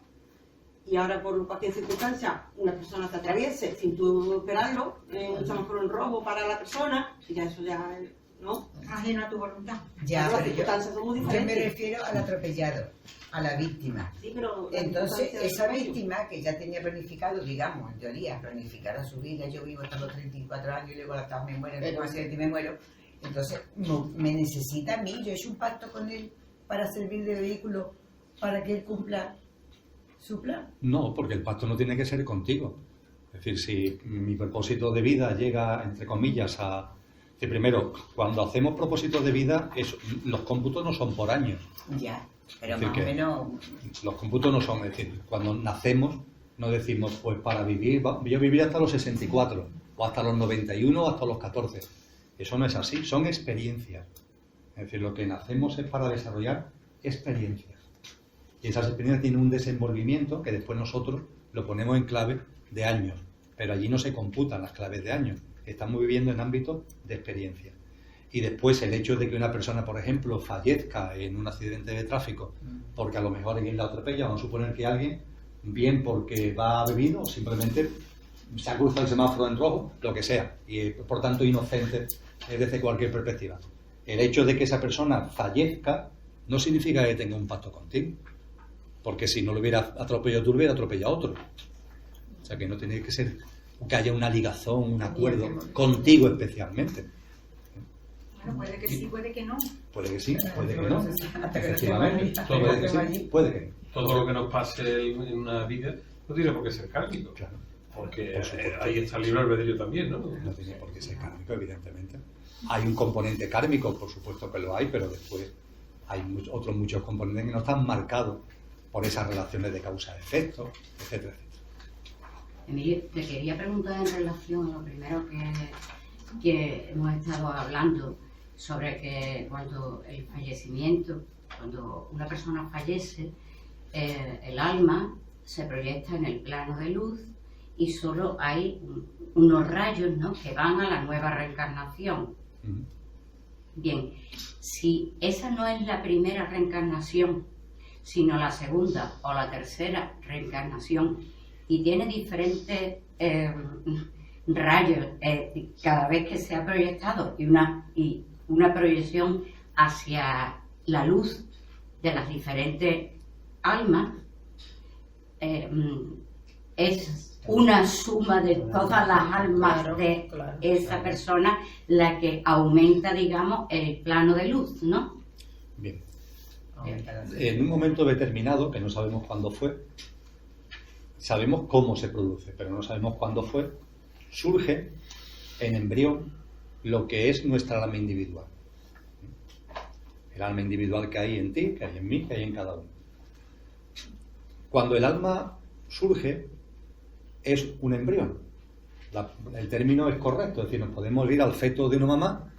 y ahora por cualquier circunstancia una persona te atraviese sin tú esperarlo, un semáforo en rojo para la persona, y ya eso ya, ¿no? Ajeno a tu voluntad. Ya, Las pero circunstancias son muy yo me diferentes. refiero al atropellado, a la víctima. Sí, pero las Entonces, circunstancias esa son ellos. víctima que ya tenía planificado, digamos, en teoría, planificada su vida, yo vivo hasta los 34 años y luego hasta me muero, tengo un accidente y me muero, entonces me necesita a mí, yo he hecho un pacto con él para servir de vehículo para que él cumpla su plan. No, porque el pacto no tiene que ser contigo. Es decir, si mi propósito de vida llega, entre comillas, a... Que primero, cuando hacemos propósitos de vida, los cómputos no son por años. Ya, pero Es decir, más o que menos... los cómputos no son, es decir, cuando nacemos no decimos, pues para vivir, yo viviré hasta los 64, o hasta los 91, o hasta los 14. Eso no es así, son experiencias. Es decir, lo que nacemos es para desarrollar experiencias. Y esas experiencias tienen un desenvolvimiento que después nosotros lo ponemos en clave de años, pero allí no se computan las claves de años. Estamos viviendo en ámbitos de experiencia. Y después el hecho de que una persona, por ejemplo, fallezca en un accidente de tráfico porque a lo mejor alguien la atropella, vamos a suponer que alguien, bien porque va bebido o simplemente se ha cruzado el semáforo en rojo, lo que sea, y por tanto inocente desde cualquier perspectiva. El hecho de que esa persona fallezca no significa que tenga un pacto contigo, porque si no lo hubiera atropellado tú, lo hubiera atropellado a otro. O sea que no tiene que ser que haya una ligazón, un acuerdo contigo especialmente. Bueno, puede que sí, puede que no. Puede que sí, puede que no. Hasta que no Efectivamente, se puede que sí, puede que no. Todo lo que nos pase en una vida no tiene por qué ser kármico. Claro. Porque Por supuesto. ahí está el libre albedrío también, ¿no? No tiene por qué ser kármico, evidentemente. Hay un componente kármico, por supuesto que lo hay, pero después hay otros muchos componentes que no están marcados por esas relaciones de causa-efecto, etcétera, etcétera. Emilio, te quería preguntar en relación a lo primero que hemos estado hablando sobre que cuando el fallecimiento, cuando una persona fallece, el alma se proyecta en el plano de luz y solo hay unos rayos, ¿no?, que van a la nueva reencarnación. Bien, si esa no es la primera reencarnación, sino la segunda o la tercera reencarnación, y tiene diferentes rayos cada vez que se ha proyectado y una proyección hacia la luz de las diferentes almas, es una suma de todas las almas de esa persona la que aumenta, digamos, el plano de luz, ¿no? Bien. En un momento determinado, que no sabemos cuándo fue, sabemos cómo se produce, pero no sabemos cuándo fue, surge en embrión lo que es nuestra alma individual. El alma individual que hay en ti, que hay en mí, que hay en cada uno. Cuando el alma surge, es un embrión. El término es correcto, es decir, nos podemos ir al feto de una mamá,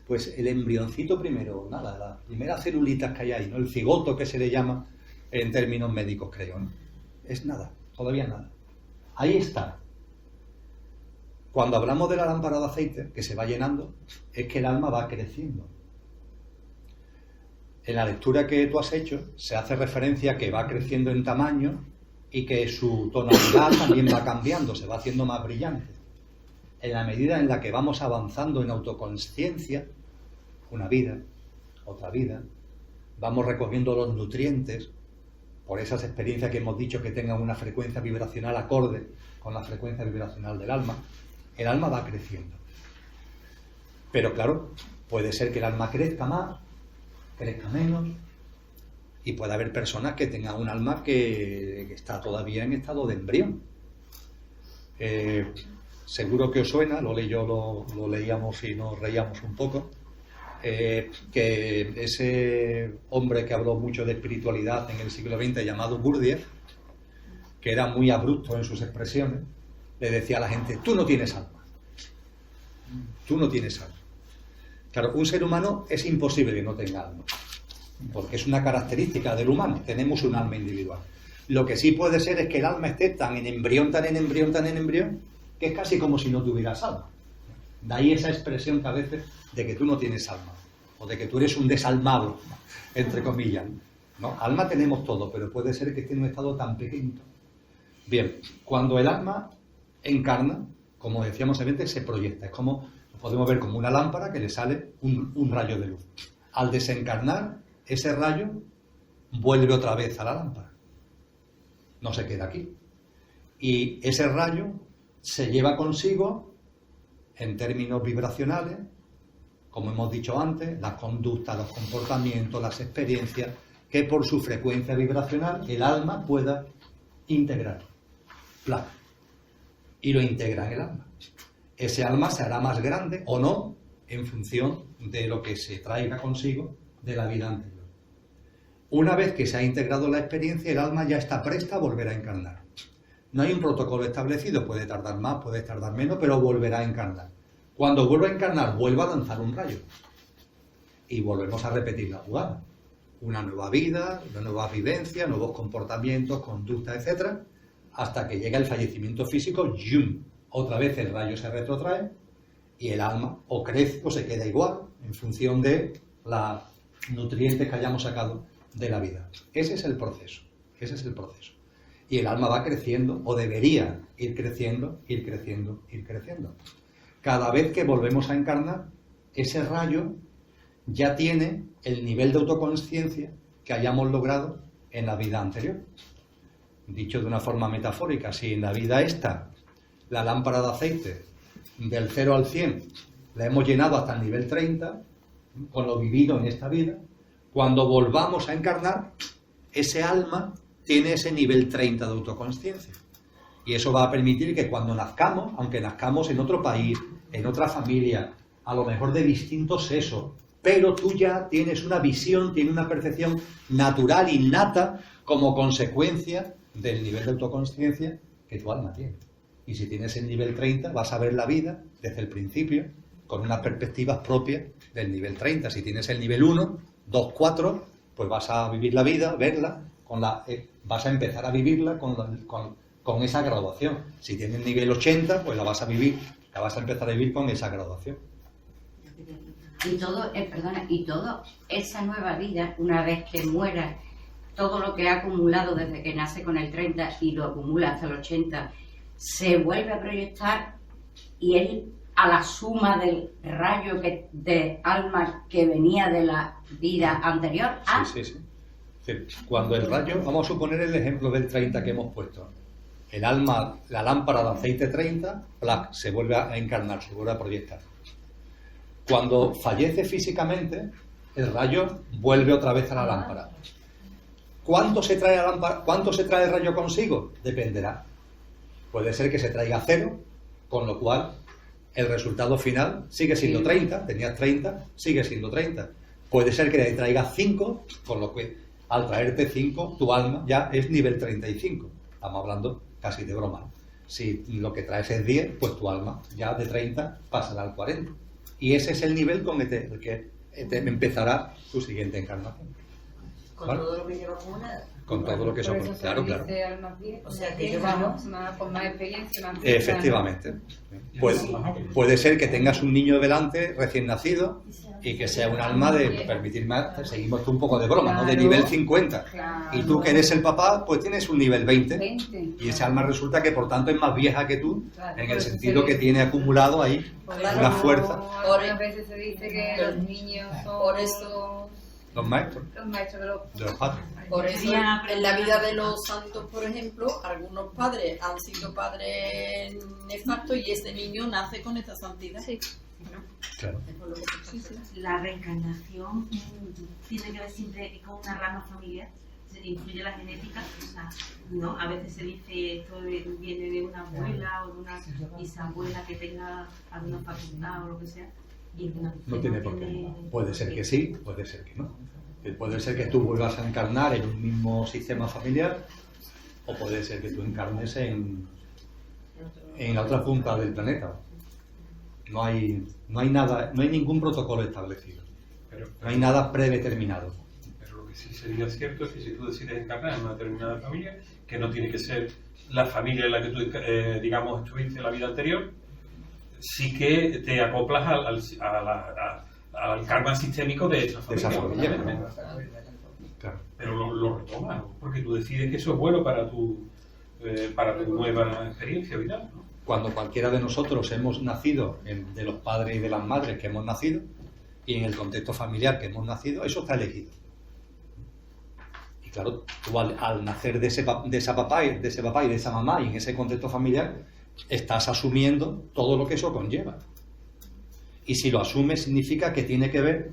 pues el embrioncito primero, nada, las primeras celulitas que hay ahí, ¿no? El cigoto que se le llama en términos médicos, creo, ¿no? Es nada, todavía nada. Ahí está. Cuando hablamos de la lámpara de aceite, que se va llenando, es que el alma va creciendo. En la lectura que tú has hecho, se hace referencia a que va creciendo en tamaño y que su tonalidad también va cambiando, se va haciendo más brillante. En la medida en la que vamos avanzando en autoconsciencia, una vida, otra vida, vamos recogiendo los nutrientes por esas experiencias que hemos dicho que tengan una frecuencia vibracional acorde con la frecuencia vibracional del alma, el alma va creciendo. Pero claro, puede ser que el alma crezca más, crezca menos, y puede haber personas que tengan un alma que está todavía en estado de embrión. Seguro que os suena, lo leíamos y nos reíamos un poco, que ese hombre que habló mucho de espiritualidad en el siglo XX llamado Gurdjieff, que era muy abrupto en sus expresiones, le decía a la gente: tú no tienes alma, tú no tienes alma. Claro, un ser humano es imposible que no tenga alma, porque es una característica del humano, tenemos un alma individual. Lo que sí puede ser es que el alma esté tan en embrión, tan en embrión, tan en embrión, que es casi como si no tuvieras alma. De ahí esa expresión que a veces de que tú no tienes alma, o de que tú eres un desalmado, entre comillas, ¿no? Alma tenemos todo, pero puede ser que esté en un estado tan pequeñito. Bien, cuando el alma encarna, como decíamos antes, se proyecta. Es como, lo podemos ver como una lámpara que le sale un rayo de luz. Al desencarnar, ese rayo vuelve otra vez a la lámpara. No se queda aquí. Y ese rayo se lleva consigo, en términos vibracionales, como hemos dicho antes, las conductas, los comportamientos, las experiencias, que por su frecuencia vibracional el alma pueda integrar. ¡Plac! Y lo integra en el alma. Ese alma se hará más grande o no en función de lo que se traiga consigo de la vida anterior. Una vez que se ha integrado la experiencia, el alma ya está presta a volver a encarnar. No hay un protocolo establecido, puede tardar más, puede tardar menos, pero volverá a encarnar. Cuando vuelva a encarnar, vuelva a lanzar un rayo. Y volvemos a repetir la jugada. Una nueva vida, una nueva vivencia, nuevos comportamientos, conductas, etc. Hasta que llega el fallecimiento físico, ¡yum! Otra vez el rayo se retrotrae y el alma o crece o se queda igual en función de los nutrientes que hayamos sacado de la vida. Ese es el proceso. Ese es el proceso. Y el alma va creciendo, o debería ir creciendo, ir creciendo, ir creciendo. Cada vez que volvemos a encarnar, ese rayo ya tiene el nivel de autoconsciencia que hayamos logrado en la vida anterior. Dicho de una forma metafórica, si en la vida esta, la lámpara de aceite, del 0 al 100, la hemos llenado hasta el nivel 30, con lo vivido en esta vida, cuando volvamos a encarnar, ese alma tiene ese nivel 30 de autoconsciencia. Y eso va a permitir que cuando nazcamos, aunque nazcamos en otro país, en otra familia, a lo mejor de distinto sexo, pero tú ya tienes una visión, tienes una percepción natural, innata, como consecuencia del nivel de autoconsciencia que tu alma tiene. Y si tienes el nivel 30, vas a ver la vida desde el principio, con unas perspectivas propias del nivel 30. Si tienes el nivel 1, 2, 4, pues vas a vivir la vida, verla, vas a empezar a vivirla con esa graduación. Si tienes el nivel 80, pues la vas a empezar a vivir con esa graduación. Y todo esa nueva vida, una vez que muera, todo lo que ha acumulado desde que nace con el 30 y lo acumula hasta el 80, se vuelve a proyectar y él, a la suma del rayo de alma que venía de la vida anterior. Sí. Cuando el rayo, vamos a suponer el ejemplo del 30 que hemos puesto. El alma, la lámpara de aceite 30, ¡plac!, se vuelve a encarnar, se vuelve a proyectar. Cuando fallece físicamente, el rayo vuelve otra vez a la lámpara. ¿Cuánto se trae el rayo consigo? Dependerá. Puede ser que se traiga 0, con lo cual el resultado final sigue siendo 30, tenías 30, sigue siendo 30. Puede ser que traigas 5, con lo que al traerte 5, tu alma ya es nivel 35. Estamos hablando casi de broma. Si lo que traes es 10, pues tu alma ya de 30 pasará al 40. Y ese es el nivel con el que empezará tu siguiente encarnación. Con ¿Vale? todo lo que lleva acumulado. Con todo lo que eso, claro, claro. O sea que llevamos con más experiencia, más Efectivamente. Puede ser que tengas un niño delante recién nacido y que sea un alma de, permitirme, seguimos un poco de broma, ¿no? De nivel 50. Y tú que eres el papá, pues tienes un nivel 20. Y ese alma resulta que por tanto es más vieja que tú, en el sentido que tiene acumulado ahí una fuerza. Algunas veces se dice que los niños son Por eso, Los maestros los maestros de los padres. por eso en la vida de los santos, por ejemplo, algunos padres han sido padres nefastos y ese niño nace con esa santidad. Sí. Claro. La reencarnación tiene que ver siempre con una rama familiar. Influye la genética, o sea, ¿no? A veces se dice esto viene de una abuela o de una bisabuela que tenga alguna facultad o lo que sea. Y No tiene por qué. Puede ser que sí, puede ser que no. Puede ser que tú vuelvas a encarnar en un mismo sistema familiar, o puede ser que tú encarnes en la otra punta del planeta. No hay nada, no hay ningún protocolo establecido. No hay nada predeterminado. Pero lo que sí sería cierto es que si tú decides encarnar en una determinada familia, que no tiene que ser la familia en la que tú, digamos, estuviste en la vida anterior, sí que te acoplas al karma sistémico de esa familia. Claro. Pero lo retomas, ¿no? Porque tú decides que eso es bueno para tu nueva experiencia vital, ¿no? Cuando cualquiera de nosotros hemos nacido de los padres y de las madres que hemos nacido, y en el contexto familiar que hemos nacido, eso está elegido. Y claro, tú al nacer de ese papá y de esa mamá y en ese contexto familiar, estás asumiendo todo lo que eso conlleva. Y si lo asumes significa que tiene que ver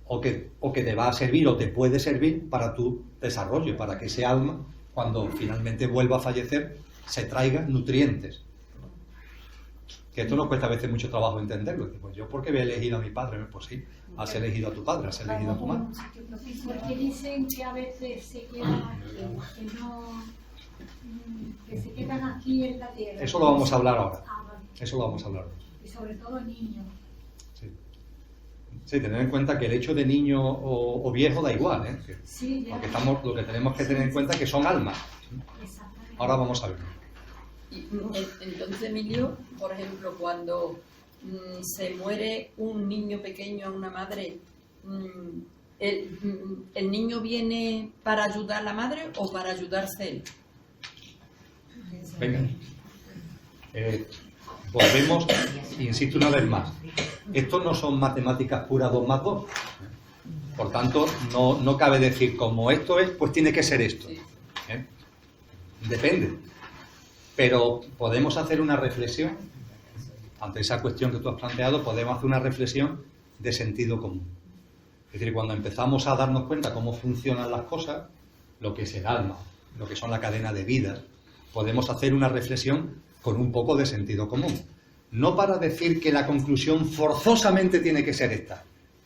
o que te va a servir o te puede servir para tu desarrollo, para que ese alma, cuando finalmente vuelva a fallecer, se traiga nutrientes. Que esto nos cuesta a veces mucho trabajo entenderlo. Pues yo, ¿por qué he elegido a mi padre? Pues sí, has elegido a tu padre, has elegido a tu madre. Porque dicen que a veces se quedan que se quedan aquí en la tierra. Eso lo vamos a hablar ahora. Vale. Eso lo vamos a hablar ahora. Y sobre todo niños. Sí, tener en cuenta que el hecho de niño o viejo da igual, ¿eh? Sí, ya. Porque lo que tenemos que tener en cuenta es que son almas. Exactamente. Ahora vamos a ver. Y, entonces, Emilio, por ejemplo, cuando se muere un niño pequeño a una madre, ¿el niño viene para ayudar a la madre o para ayudarse él? Venga. Volvemos, insisto una vez más. Esto no son matemáticas puras 2 más 2. Por tanto, no cabe decir como esto es, pues tiene que ser esto. ¿Eh? Depende. Pero podemos hacer una reflexión, ante esa cuestión que tú has planteado, podemos hacer una reflexión de sentido común. Es decir, cuando empezamos a darnos cuenta cómo funcionan las cosas, lo que es el alma, lo que son la cadena de vida, podemos hacer una reflexión con un poco de sentido común. No para decir que la conclusión forzosamente tiene que ser esta,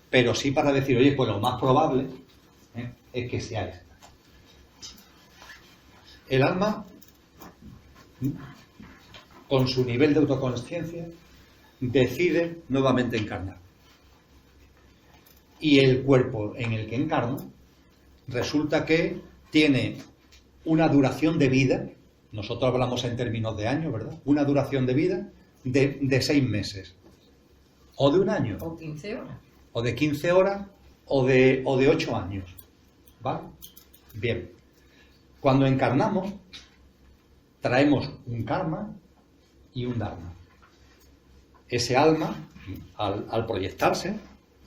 pero sí para decir, oye, pues lo más probable es que sea esta. El alma, con su nivel de autoconsciencia, decide nuevamente encarnar. Y el cuerpo en el que encarna resulta que tiene una duración de vida, nosotros hablamos en términos de años, ¿verdad? Una duración de vida de 6 meses, o de 1 año, O 15 horas. o de 15 horas, o de 8 años. ¿Vale? Bien. Cuando encarnamos, traemos un karma y un dharma. Ese alma, al proyectarse,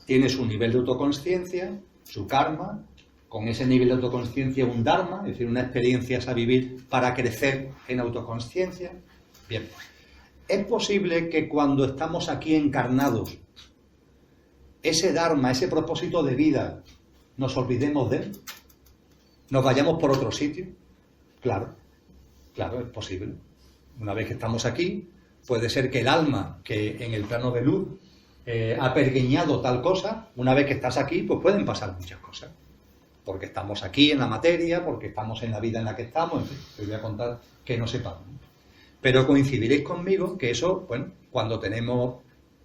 tiene su nivel de autoconsciencia, su karma, con ese nivel de autoconsciencia un dharma, es decir, una experiencia a vivir para crecer en autoconsciencia. Bien. ¿Es posible que cuando estamos aquí encarnados, ese dharma, ese propósito de vida, nos olvidemos de él? ¿Nos vayamos por otro sitio? Claro, es posible. Una vez que estamos aquí, Puede ser que el alma, que en el plano de luz ha pergeñado tal cosa, una vez que estás aquí, pues pueden pasar muchas cosas. Porque estamos aquí en la materia, porque estamos en la vida en la que estamos, en fin, te voy a contar que no sepamos. Pero coincidiréis conmigo que eso, bueno, cuando tenemos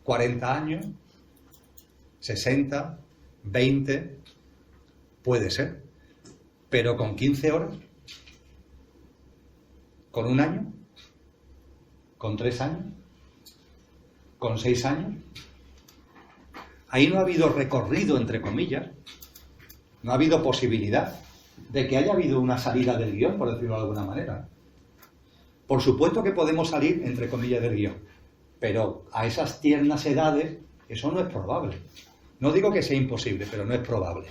40 años, 60, 20, puede ser. Pero con 15 horas, con 1 año, con 3 años, con 6 años, ahí no ha habido recorrido, entre comillas, no ha habido posibilidad de que haya habido una salida del guión, por decirlo de alguna manera. Por supuesto que podemos salir, entre comillas, del guión, pero a esas tiernas edades eso no es probable. No digo que sea imposible, pero no es probable.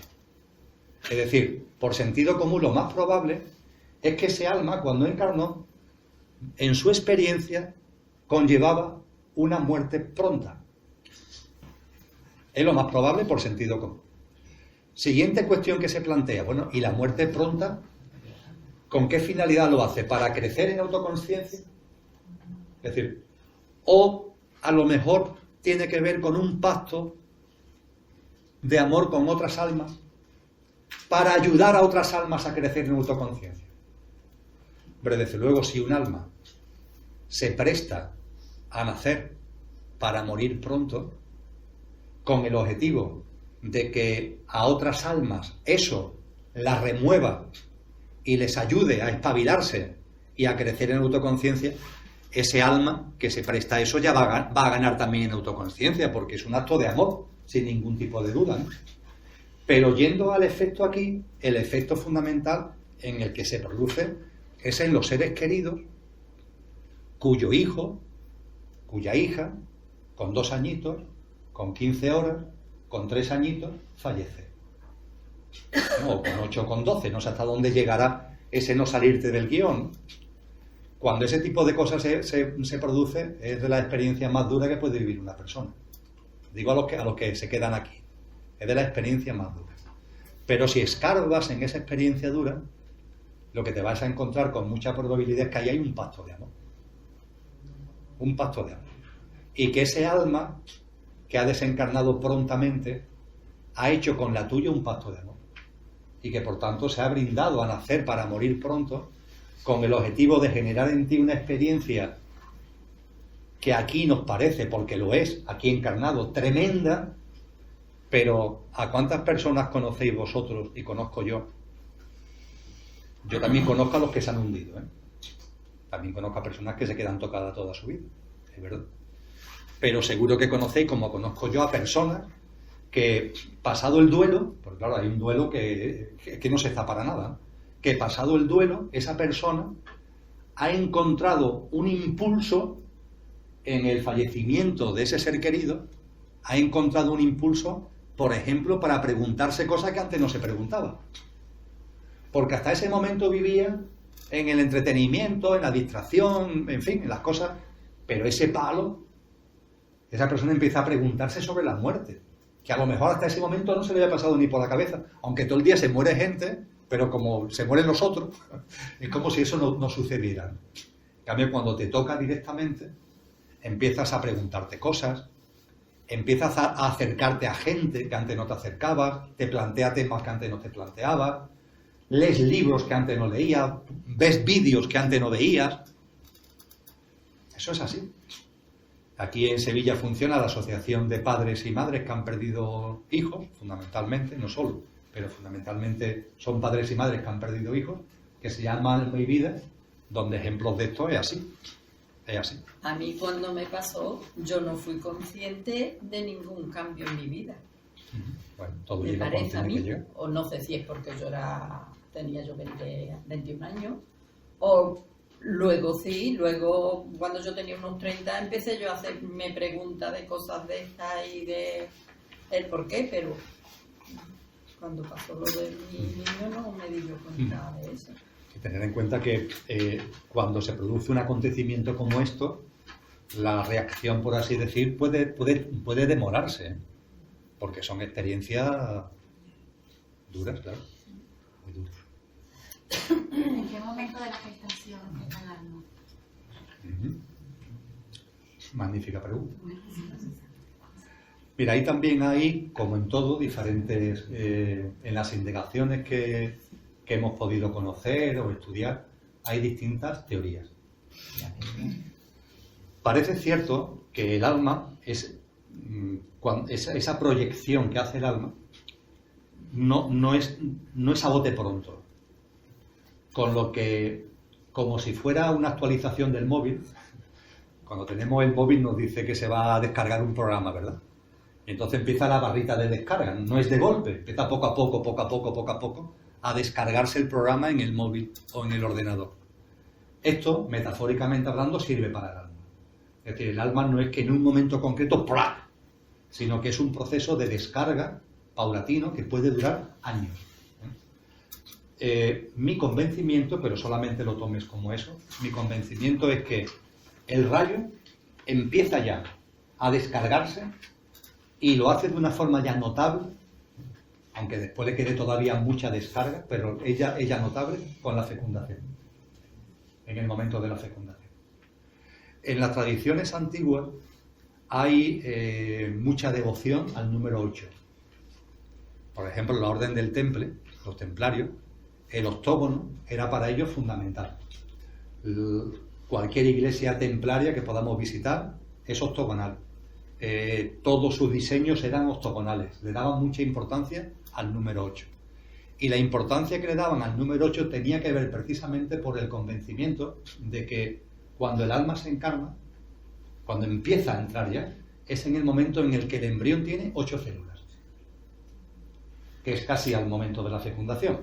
Es decir, por sentido común, lo más probable es que ese alma, cuando encarnó, en su experiencia, conllevaba una muerte pronta. Es lo más probable por sentido común. Siguiente cuestión que se plantea. Bueno, ¿y la muerte pronta? ¿Con qué finalidad lo hace? ¿Para crecer en autoconsciencia? Es decir, o a lo mejor tiene que ver con un pacto de amor con otras almas para ayudar a otras almas a crecer en autoconsciencia. Pero desde luego, si un alma se presta a nacer para morir pronto, con el objetivo de que a otras almas eso las remueva y les ayude a espabilarse y a crecer en autoconsciencia, ese alma que se presta a eso ya va a ganar también en autoconsciencia, porque es un acto de amor, sin ningún tipo de duda, ¿no? Pero yendo al efecto aquí, el efecto fundamental en el que se produce es en los seres queridos cuyo hijo, cuya hija, con 2 añitos, con 15 horas, con 3 añitos, fallece. No, con 8 o con 12, no sé hasta dónde llegará ese no salirte del guión. Cuando ese tipo de cosas se produce, es de la experiencia más dura que puede vivir una persona. Digo a los que se quedan aquí. Es de la experiencia más dura. Pero si escarbas en esa experiencia dura, lo que te vas a encontrar con mucha probabilidad es que ahí hay un pacto de amor. Un pacto de amor. Y que ese alma que ha desencarnado prontamente ha hecho con la tuya un pacto de amor. Y que por tanto se ha brindado a nacer para morir pronto con el objetivo de generar en ti una experiencia que aquí nos parece, porque lo es, aquí encarnado, tremenda, pero ¿a cuántas personas conocéis vosotros y conozco yo? Yo también conozco a los que se han hundido, ¿eh? También conozco a personas que se quedan tocadas toda su vida, es verdad. Pero seguro que conocéis, como conozco yo, a personas que pasado el duelo, porque claro, hay un duelo que no se está para nada, ¿no? Que pasado el duelo, esa persona ha encontrado un impulso en el fallecimiento de ese ser querido, ha encontrado un impulso, por ejemplo, para preguntarse cosas que antes no se preguntaba. Porque hasta ese momento vivía en el entretenimiento, en la distracción, en fin, en las cosas, pero ese palo, esa persona empieza a preguntarse sobre la muerte, que a lo mejor hasta ese momento no se le había pasado ni por la cabeza, aunque todo el día se muere gente, pero como se mueren los otros, es como si eso no sucediera. En cambio, cuando te toca directamente, empiezas a preguntarte cosas, empiezas a acercarte a gente que antes no te acercabas, te planteas temas que antes no te planteabas, lees libros que antes no leías, ves vídeos que antes no veías. Eso es así. Aquí en Sevilla funciona la Asociación de Padres y Madres que han perdido hijos, fundamentalmente, no solo, pero fundamentalmente son padres y madres que han perdido hijos, que se llama Alma y Vida, donde ejemplos de esto es así. Es así. A mí cuando me pasó, yo no fui consciente de ningún cambio en mi vida. Bueno, todo me llega parece a mí, que yo. o no sé si es porque tenía yo 21 años, o luego sí, luego cuando yo tenía unos 30 empecé yo a hacerme preguntas de cosas de estas y de el por qué, pero cuando pasó lo de mi niño no me di yo cuenta de eso. Y tener en cuenta que cuando se produce un acontecimiento como esto, la reacción, por así decir, puede demorarse, ¿eh? Porque son experiencias duras, claro, muy duras. ¿En qué momento de la gestación está el alma? Magnífica pregunta. Mira, ahí también hay, como en todo, diferentes, en las indagaciones que hemos podido conocer o estudiar, hay distintas teorías. Parece cierto que el alma es, esa proyección que hace el alma, no es a bote pronto. Con lo que, como si fuera una actualización del móvil, cuando tenemos el móvil nos dice que se va a descargar un programa, ¿verdad? Entonces empieza la barrita de descarga, no es de golpe, empieza poco a poco a descargarse el programa en el móvil o en el ordenador. Esto, metafóricamente hablando, sirve para el alma. Es decir, el alma no es que en un momento concreto ¡plá!, sino que es un proceso de descarga paulatino que puede durar años. Mi convencimiento, pero solamente lo tomes como eso, mi convencimiento es que el rayo empieza ya a descargarse y lo hace de una forma ya notable, aunque después le quede todavía mucha descarga, pero ella notable con la fecundación, en el momento de la fecundación. En las tradiciones antiguas hay mucha devoción al número 8. Por ejemplo, la Orden del Temple, los templarios, el octógono era para ellos fundamental. Cualquier iglesia templaria que podamos visitar es octogonal. Todos sus diseños eran octogonales, le daban mucha importancia al número 8. Y la importancia que le daban al número 8 tenía que ver precisamente por el convencimiento de que cuando el alma se encarna, cuando empieza a entrar ya, es en el momento en el que el embrión tiene 8 células, que es casi al momento de la fecundación.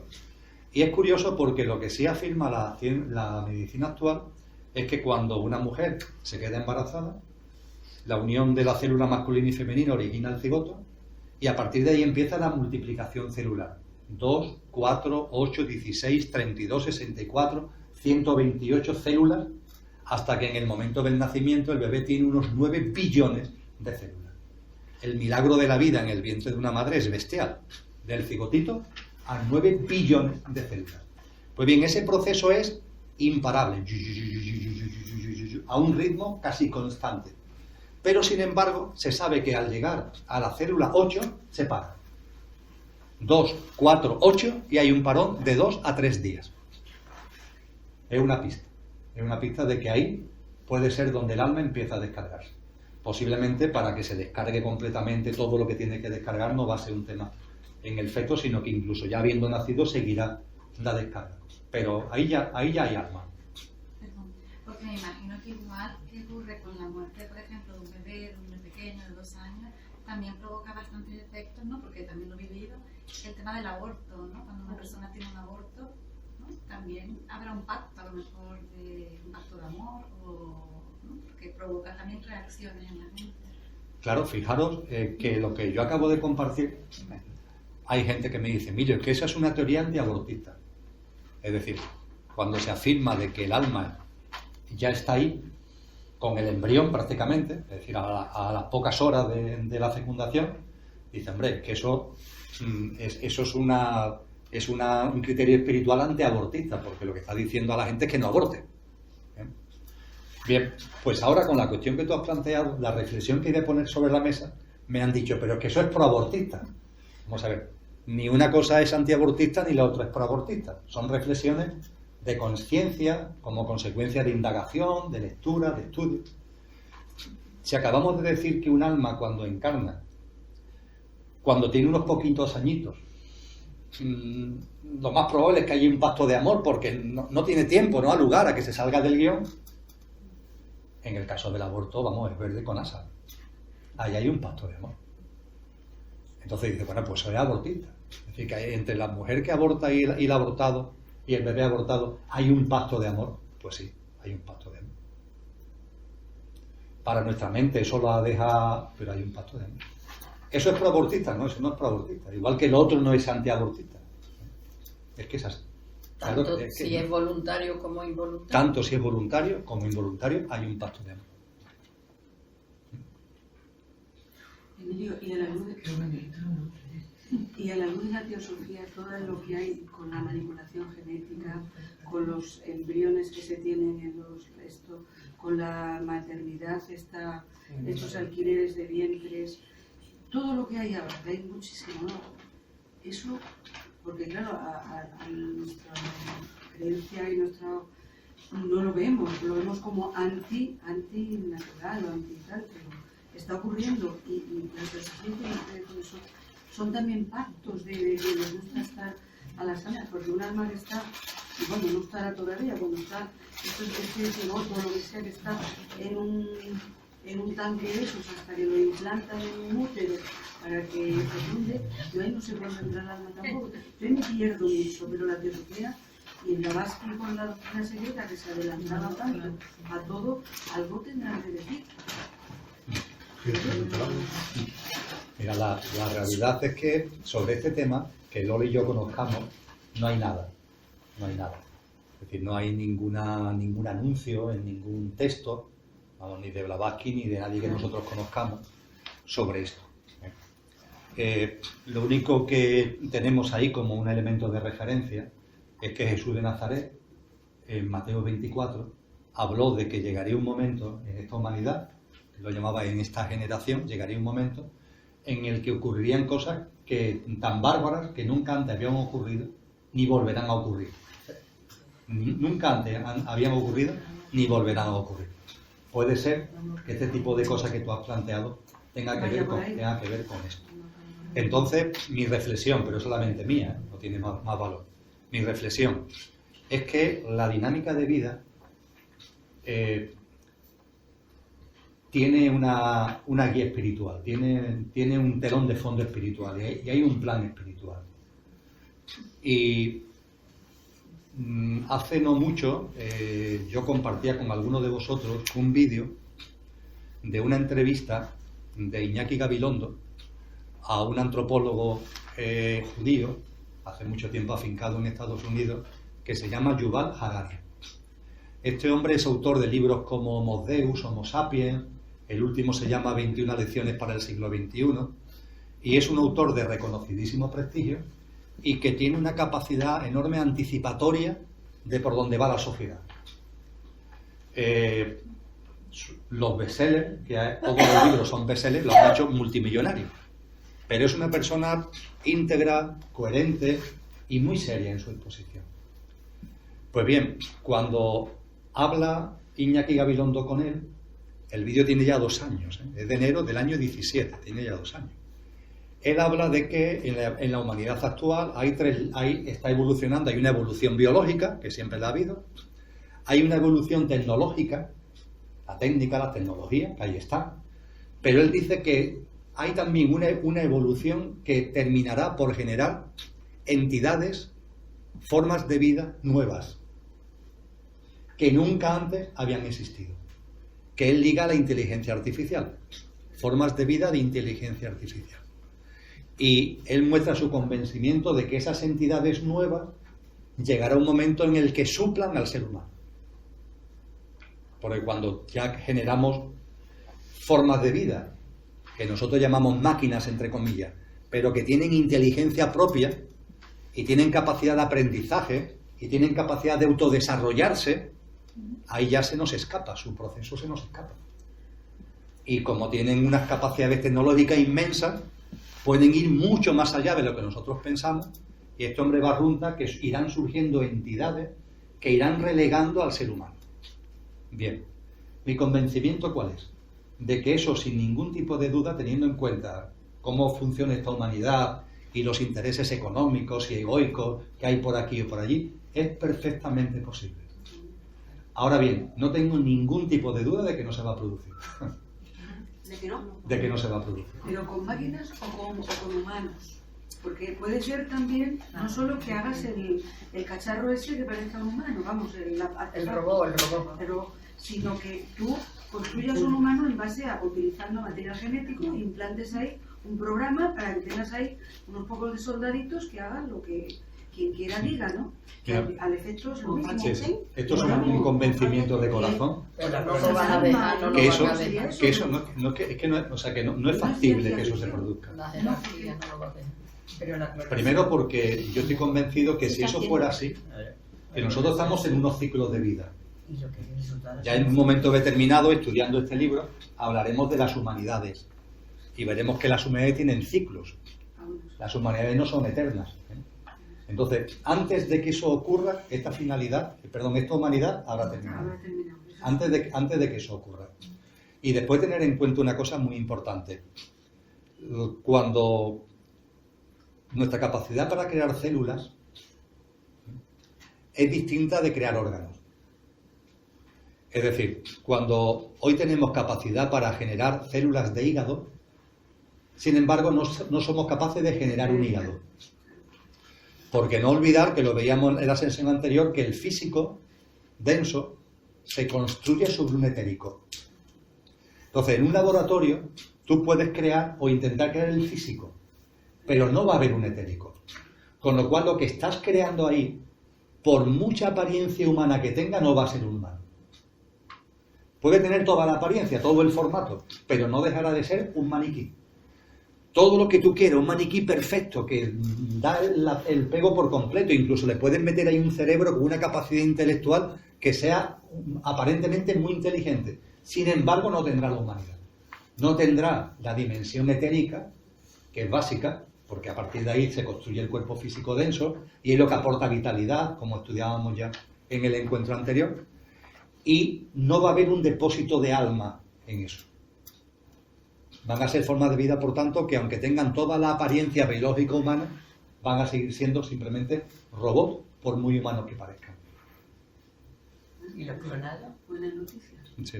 Y es curioso porque lo que sí afirma la medicina actual es que cuando una mujer se queda embarazada, la unión de la célula masculina y femenina origina el cigoto y a partir de ahí empieza la multiplicación celular. 2, 4, 8, 16, 32, 64, 128 células, hasta que en el momento del nacimiento el bebé tiene unos 9 billones de células. El milagro de la vida en el vientre de una madre es bestial. Del cigotito a 9 billones de células. Pues bien, ese proceso es imparable, a un ritmo casi constante. Pero, sin embargo, se sabe que al llegar a la célula 8, se para. 2, 4, 8, y hay un parón de 2 a 3 días. Es una pista. Es una pista de que ahí puede ser donde el alma empieza a descargarse. Posiblemente para que se descargue completamente todo lo que tiene que descargar no va a ser un tema en el feto, sino que incluso ya habiendo nacido seguirá la descarga. Pero ahí ya hay alma. Perdón, porque me imagino que igual que ocurre con la muerte, por ejemplo, de un bebé pequeño de 2 años, también provoca bastantes efectos, ¿no? Porque también lo he vivido, el tema del aborto, ¿no? Cuando una persona tiene un aborto, ¿no? También habrá un pacto, a lo mejor, un pacto de amor, ¿no? Porque provoca también reacciones en la gente. Claro, fijaros que lo que yo acabo de compartir, hay gente que me dice, mire, es que esa es una teoría antiabortista. Es decir, cuando se afirma de que el alma ya está ahí, con el embrión prácticamente, es decir, a las pocas horas de la fecundación, dice, hombre, que eso es un criterio espiritual antiabortista, porque lo que está diciendo a la gente es que no aborte. Bien, pues ahora con la cuestión que tú has planteado, la reflexión que he de poner sobre la mesa, me han dicho, pero es que eso es proabortista. Vamos a ver, ni una cosa es antiabortista ni la otra es proabortista. Son reflexiones de conciencia como consecuencia de indagación, de lectura, de estudio. Si acabamos de decir que un alma cuando encarna, cuando tiene unos poquitos añitos, lo más probable es que haya un pacto de amor porque no tiene tiempo, no ha lugar a que se salga del guión. En el caso del aborto, vamos, es verde con asa. Ahí hay un pacto de amor. Entonces dice, bueno, pues soy abortista. Es decir, que entre la mujer que aborta y el abortado y el bebé abortado, ¿hay un pacto de amor? Pues sí, hay un pacto de amor. Para nuestra mente eso la deja, pero hay un pacto de amor. Eso es proabortista, ¿no? Eso no es proabortista. Igual que el otro no es antiabortista. Es que es así. Tanto Claro, es que si es voluntario como involuntario. tanto si es voluntario como involuntario hay un pacto de amor. Emilio, y a la luz de la teosofía, todo lo que hay con la manipulación genética, con con los embriones que se tienen con la maternidad, estos alquileres de vientres, todo lo que hay ahora, que hay muchísimo, ¿no? Eso, porque claro, a nuestra creencia y nuestro no lo vemos como antinatural o anti-tal, pero está ocurriendo y los desafíos son también pactos de les gusta estar a las ganas, porque un alma que está, y bueno, no estará todavía, cuando está, este otro, lo que sea, que está en un tanque de esos hasta que lo implantan en un útero para que fecunde, yo ahí no sé cuándo entra el alma tampoco. Yo ahí me pierdo mucho, pero la teología y el Blavatsky con la doctrina secreta que se adelantaba tanto a todo, algo tendrán que decir. Mira, la realidad es que sobre este tema, que Loli y yo conozcamos, no hay nada. Es decir, no hay ningún anuncio en ningún texto, vamos, ni de Blavatsky ni de nadie que nosotros conozcamos sobre esto. Lo único que tenemos ahí como un elemento de referencia es que Jesús de Nazaret, en Mateo 24, habló de que llegaría un momento en esta humanidad, lo llamaba en esta generación, llegaría un momento en el que ocurrirían cosas tan bárbaras que nunca antes habían ocurrido ni volverán a ocurrir. Nunca antes habían ocurrido ni volverán a ocurrir. Puede ser que este tipo de cosas que tú has planteado tenga que ver con esto. Entonces, mi reflexión, pero es solamente mía, no tiene más valor, mi reflexión es que la dinámica de vida tiene una guía espiritual, tiene un telón de fondo espiritual y hay un plan espiritual. Y hace no mucho yo compartía con algunos de vosotros un vídeo de una entrevista de Iñaki Gabilondo a un antropólogo judío, hace mucho tiempo afincado en Estados Unidos, que se llama Yuval Harari. Este hombre es autor de libros como Homo Deus, Homo Sapiens, el último se llama 21 lecciones para el siglo XXI, y es un autor de reconocidísimo prestigio y que tiene una capacidad enorme anticipatoria de por dónde va la sociedad. Los bestsellers, todos los libros son bestsellers, los han hecho multimillonarios, pero es una persona íntegra, coherente y muy seria en su exposición. Pues bien, cuando habla Iñaki Gabilondo con él, el vídeo tiene ya 2 años, es de enero del año 17, tiene ya 2 años. Él habla de que en la humanidad actual está evolucionando, hay una evolución biológica, que siempre la ha habido, hay una evolución tecnológica, la técnica, la tecnología, que ahí está, pero él dice que hay también una evolución que terminará por generar entidades, formas de vida nuevas, que nunca antes habían existido, que él liga a la inteligencia artificial, formas de vida de inteligencia artificial. Y él muestra su convencimiento de que esas entidades nuevas llegará un momento en el que suplan al ser humano. Porque cuando ya generamos formas de vida, que nosotros llamamos máquinas, entre comillas, pero que tienen inteligencia propia y tienen capacidad de aprendizaje y tienen capacidad de autodesarrollarse, ahí ya se nos escapa, su proceso se nos escapa. Y como tienen unas capacidades tecnológicas inmensas, pueden ir mucho más allá de lo que nosotros pensamos, y este hombre barrunta que irán surgiendo entidades que irán relegando al ser humano. Bien, mi convencimiento ¿cuál es? De que eso, sin ningún tipo de duda, teniendo en cuenta cómo funciona esta humanidad y los intereses económicos y egoicos que hay por aquí o por allí, es perfectamente posible. Ahora bien, no tengo ningún tipo de duda de que no se va a producir. ¿De que no? De que no se va a producir. ¿Pero con máquinas o con humanos? Porque puede ser también, no solo que hagas el cacharro ese que parezca un humano, vamos, el robot, pero, sino que tú construyas un humano en base a, utilizando material genético, implantes ahí un programa para que tengas ahí unos pocos de soldaditos que hagan lo que quien quiera diga, ¿no? Que al efecto es lo mismo. Sí. Esto es un convencimiento de corazón. Que eso no es factible que eso se produzca. Primero porque yo estoy convencido que si eso fuera así, que nosotros estamos en unos ciclos de vida. Y lo que resulta Ya en un momento determinado, estudiando este libro, hablaremos de las humanidades y veremos que las humanidades tienen ciclos. Las humanidades no son eternas. Entonces, antes de que eso ocurra, esta humanidad habrá terminado. Antes de que eso ocurra. Y después tener en cuenta una cosa muy importante. Cuando nuestra capacidad para crear células es distinta de crear órganos. Es decir, cuando hoy tenemos capacidad para generar células de hígado, sin embargo no somos capaces de generar un hígado. Porque no olvidar, que lo veíamos en la sesión anterior, que el físico denso se construye sobre un etérico. Entonces, en un laboratorio, tú puedes crear o intentar crear el físico, pero no va a haber un etérico. Con lo cual, lo que estás creando ahí, por mucha apariencia humana que tenga, no va a ser un humano. Puede tener toda la apariencia, todo el formato, pero no dejará de ser un maniquí. Todo lo que tú quieras, un maniquí perfecto, que da el pego por completo, incluso le pueden meter ahí un cerebro con una capacidad intelectual que sea aparentemente muy inteligente. Sin embargo, no tendrá la humanidad. No tendrá la dimensión etérica, que es básica, porque a partir de ahí se construye el cuerpo físico denso, y es lo que aporta vitalidad, como estudiábamos ya en el encuentro anterior, y no va a haber un depósito de alma en eso. Van a ser formas de vida, por tanto, que aunque tengan toda la apariencia biológica humana, van a seguir siendo simplemente robots, por muy humanos que parezcan. ¿Y los clonados? Buenas noticias. Sí.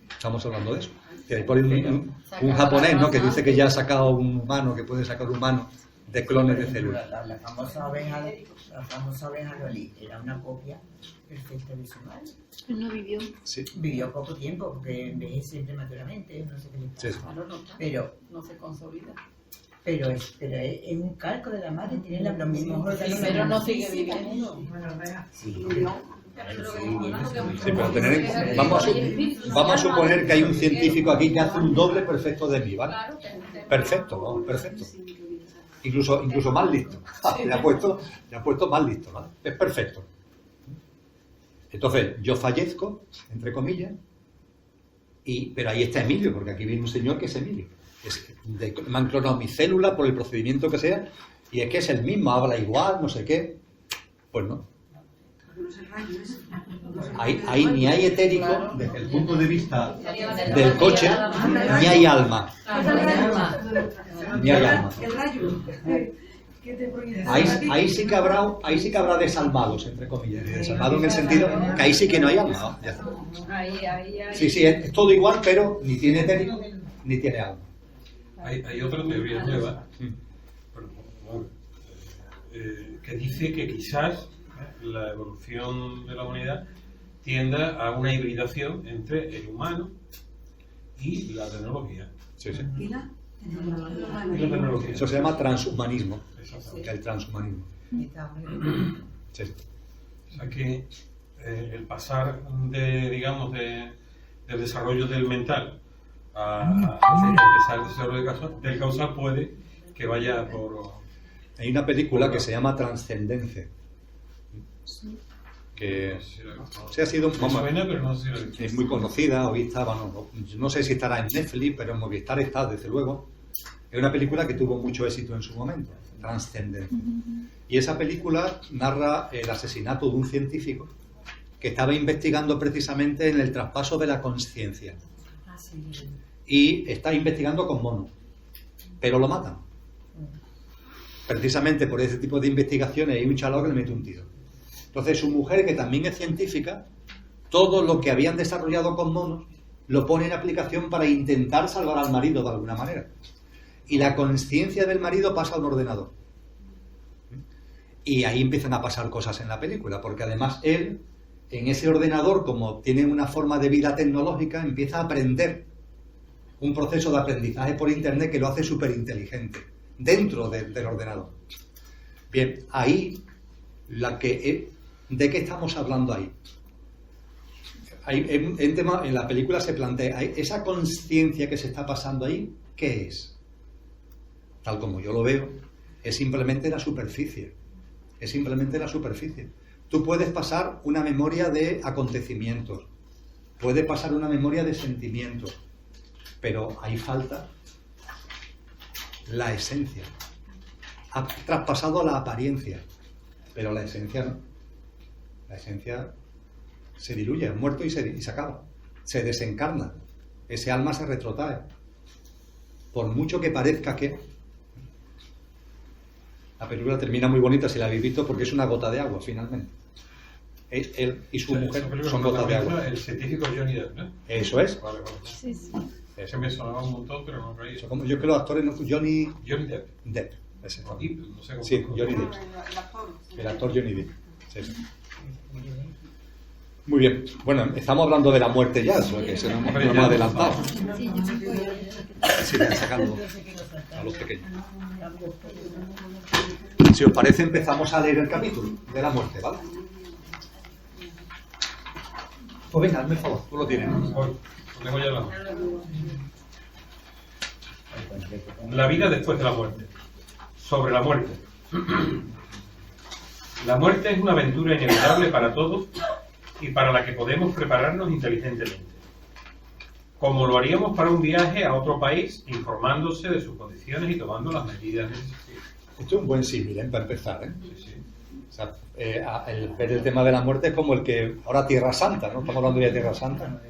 Estamos hablando de eso. Y hay por ahí un japonés, ¿no?, que dice que ya ha sacado un humano, que puede sacar un humano de clones de células. La famosa oveja Loli era una copia perfecta de su madre. No vivió. Sí. Vivió poco tiempo porque envejece prematuramente, no sé qué le pasa. Sí. Pero no se consolida. Pero es un calco de la madre, tiene los mismos órganos. Pero no sigue viviendo. Sí. Sí, pero vamos a suponer que hay un científico aquí que hace un doble perfecto de mí, ¿vale? Perfecto, ¿no? Perfecto. Incluso más listo. Le ha puesto más listo, ¿vale? Es perfecto. Entonces, yo fallezco, entre comillas, pero ahí está Emilio, porque aquí viene un señor que es Emilio. Me han clonado mi célula por el procedimiento que sea, y es que es el mismo, habla igual, no sé qué. Pues no. Ahí ni hay etérico, desde el punto de vista del coche, ni hay alma. Ni hay alma. Ahí sí que habrá desalmados, entre comillas. Desalmados en el sentido que ahí sí que no hay alma, ¿no? Ya está. Sí, es todo igual, pero ni tiene etérico ni tiene alma. Hay otra teoría nueva que dice que quizás la evolución de la humanidad tienda a una hibridación entre el humano y la tecnología. Sí, sí. ¿Y la? Tecnología. Eso se llama transhumanismo. Que el transhumanismo. Sí. O sea que el pasar del desarrollo del mental a empezar el desarrollo del causal puede que vaya por... Hay una película que se llama Transcendencia, que ha sido es muy conocida o vista, bueno, no sé si estará en Netflix, pero en Movistar está, desde luego. Es una película que tuvo mucho éxito en su momento, Transcendencia. Y esa película narra el asesinato de un científico que estaba investigando precisamente en el traspaso de la consciencia. Y está investigando con monos, pero lo matan. Precisamente por ese tipo de investigaciones hay un chalao que le mete un tiro. Entonces su mujer, que también es científica, todo lo que habían desarrollado con monos lo pone en aplicación para intentar salvar al marido de alguna manera. Y la consciencia del marido pasa a un ordenador. Y ahí empiezan a pasar cosas en la película, porque además él, en ese ordenador, como tiene una forma de vida tecnológica, empieza a aprender un proceso de aprendizaje por internet que lo hace súper inteligente dentro del ordenador. Bien, ahí ¿de qué estamos hablando ahí? En la película se plantea, esa conciencia que se está pasando ahí, ¿qué es? Tal como yo lo veo, es simplemente la superficie. Es simplemente la superficie. Tú puedes pasar una memoria de acontecimientos, puedes pasar una memoria de sentimientos, pero ahí falta la esencia. Ha traspasado la apariencia, pero la esencia no. La esencia se diluye, ha muerto y se acaba. Se desencarna. Ese alma se retrotrae. Por mucho que parezca que... La película termina muy bonita si la habéis visto porque es una gota de agua, finalmente. Él y su mujer son gotas de agua. El científico Johnny Depp, ¿no? Eso es. Vale, vale. Sí, sí. Ese me sonaba un montón, pero no creí. Yo creo que los actores no... Johnny Depp. Depp. Ese. O Depp, no sé cómo. Sí, Johnny Depp. El actor Johnny Depp. Sí, sí. Muy bien. Bueno, estamos hablando de la muerte ya, porque se nos hemos adelantado. Sí, sacando a los pequeños. Si os parece, empezamos a leer el capítulo de la muerte, ¿vale? Pues venga, hazme el favor, tú lo tienes, ¿no? Lo tengo ya en la mano. La vida después de la muerte. Sobre la muerte. La muerte es una aventura inevitable para todos y para la que podemos prepararnos inteligentemente. Como lo haríamos para un viaje a otro país, informándose de sus condiciones y tomando las medidas necesarias. Esto es un buen símil, para empezar, ¿eh? Sí, sí. O sea, el ver el tema de la muerte es como el que... Ahora Tierra Santa, ¿no? Estamos hablando ya de Tierra Santa.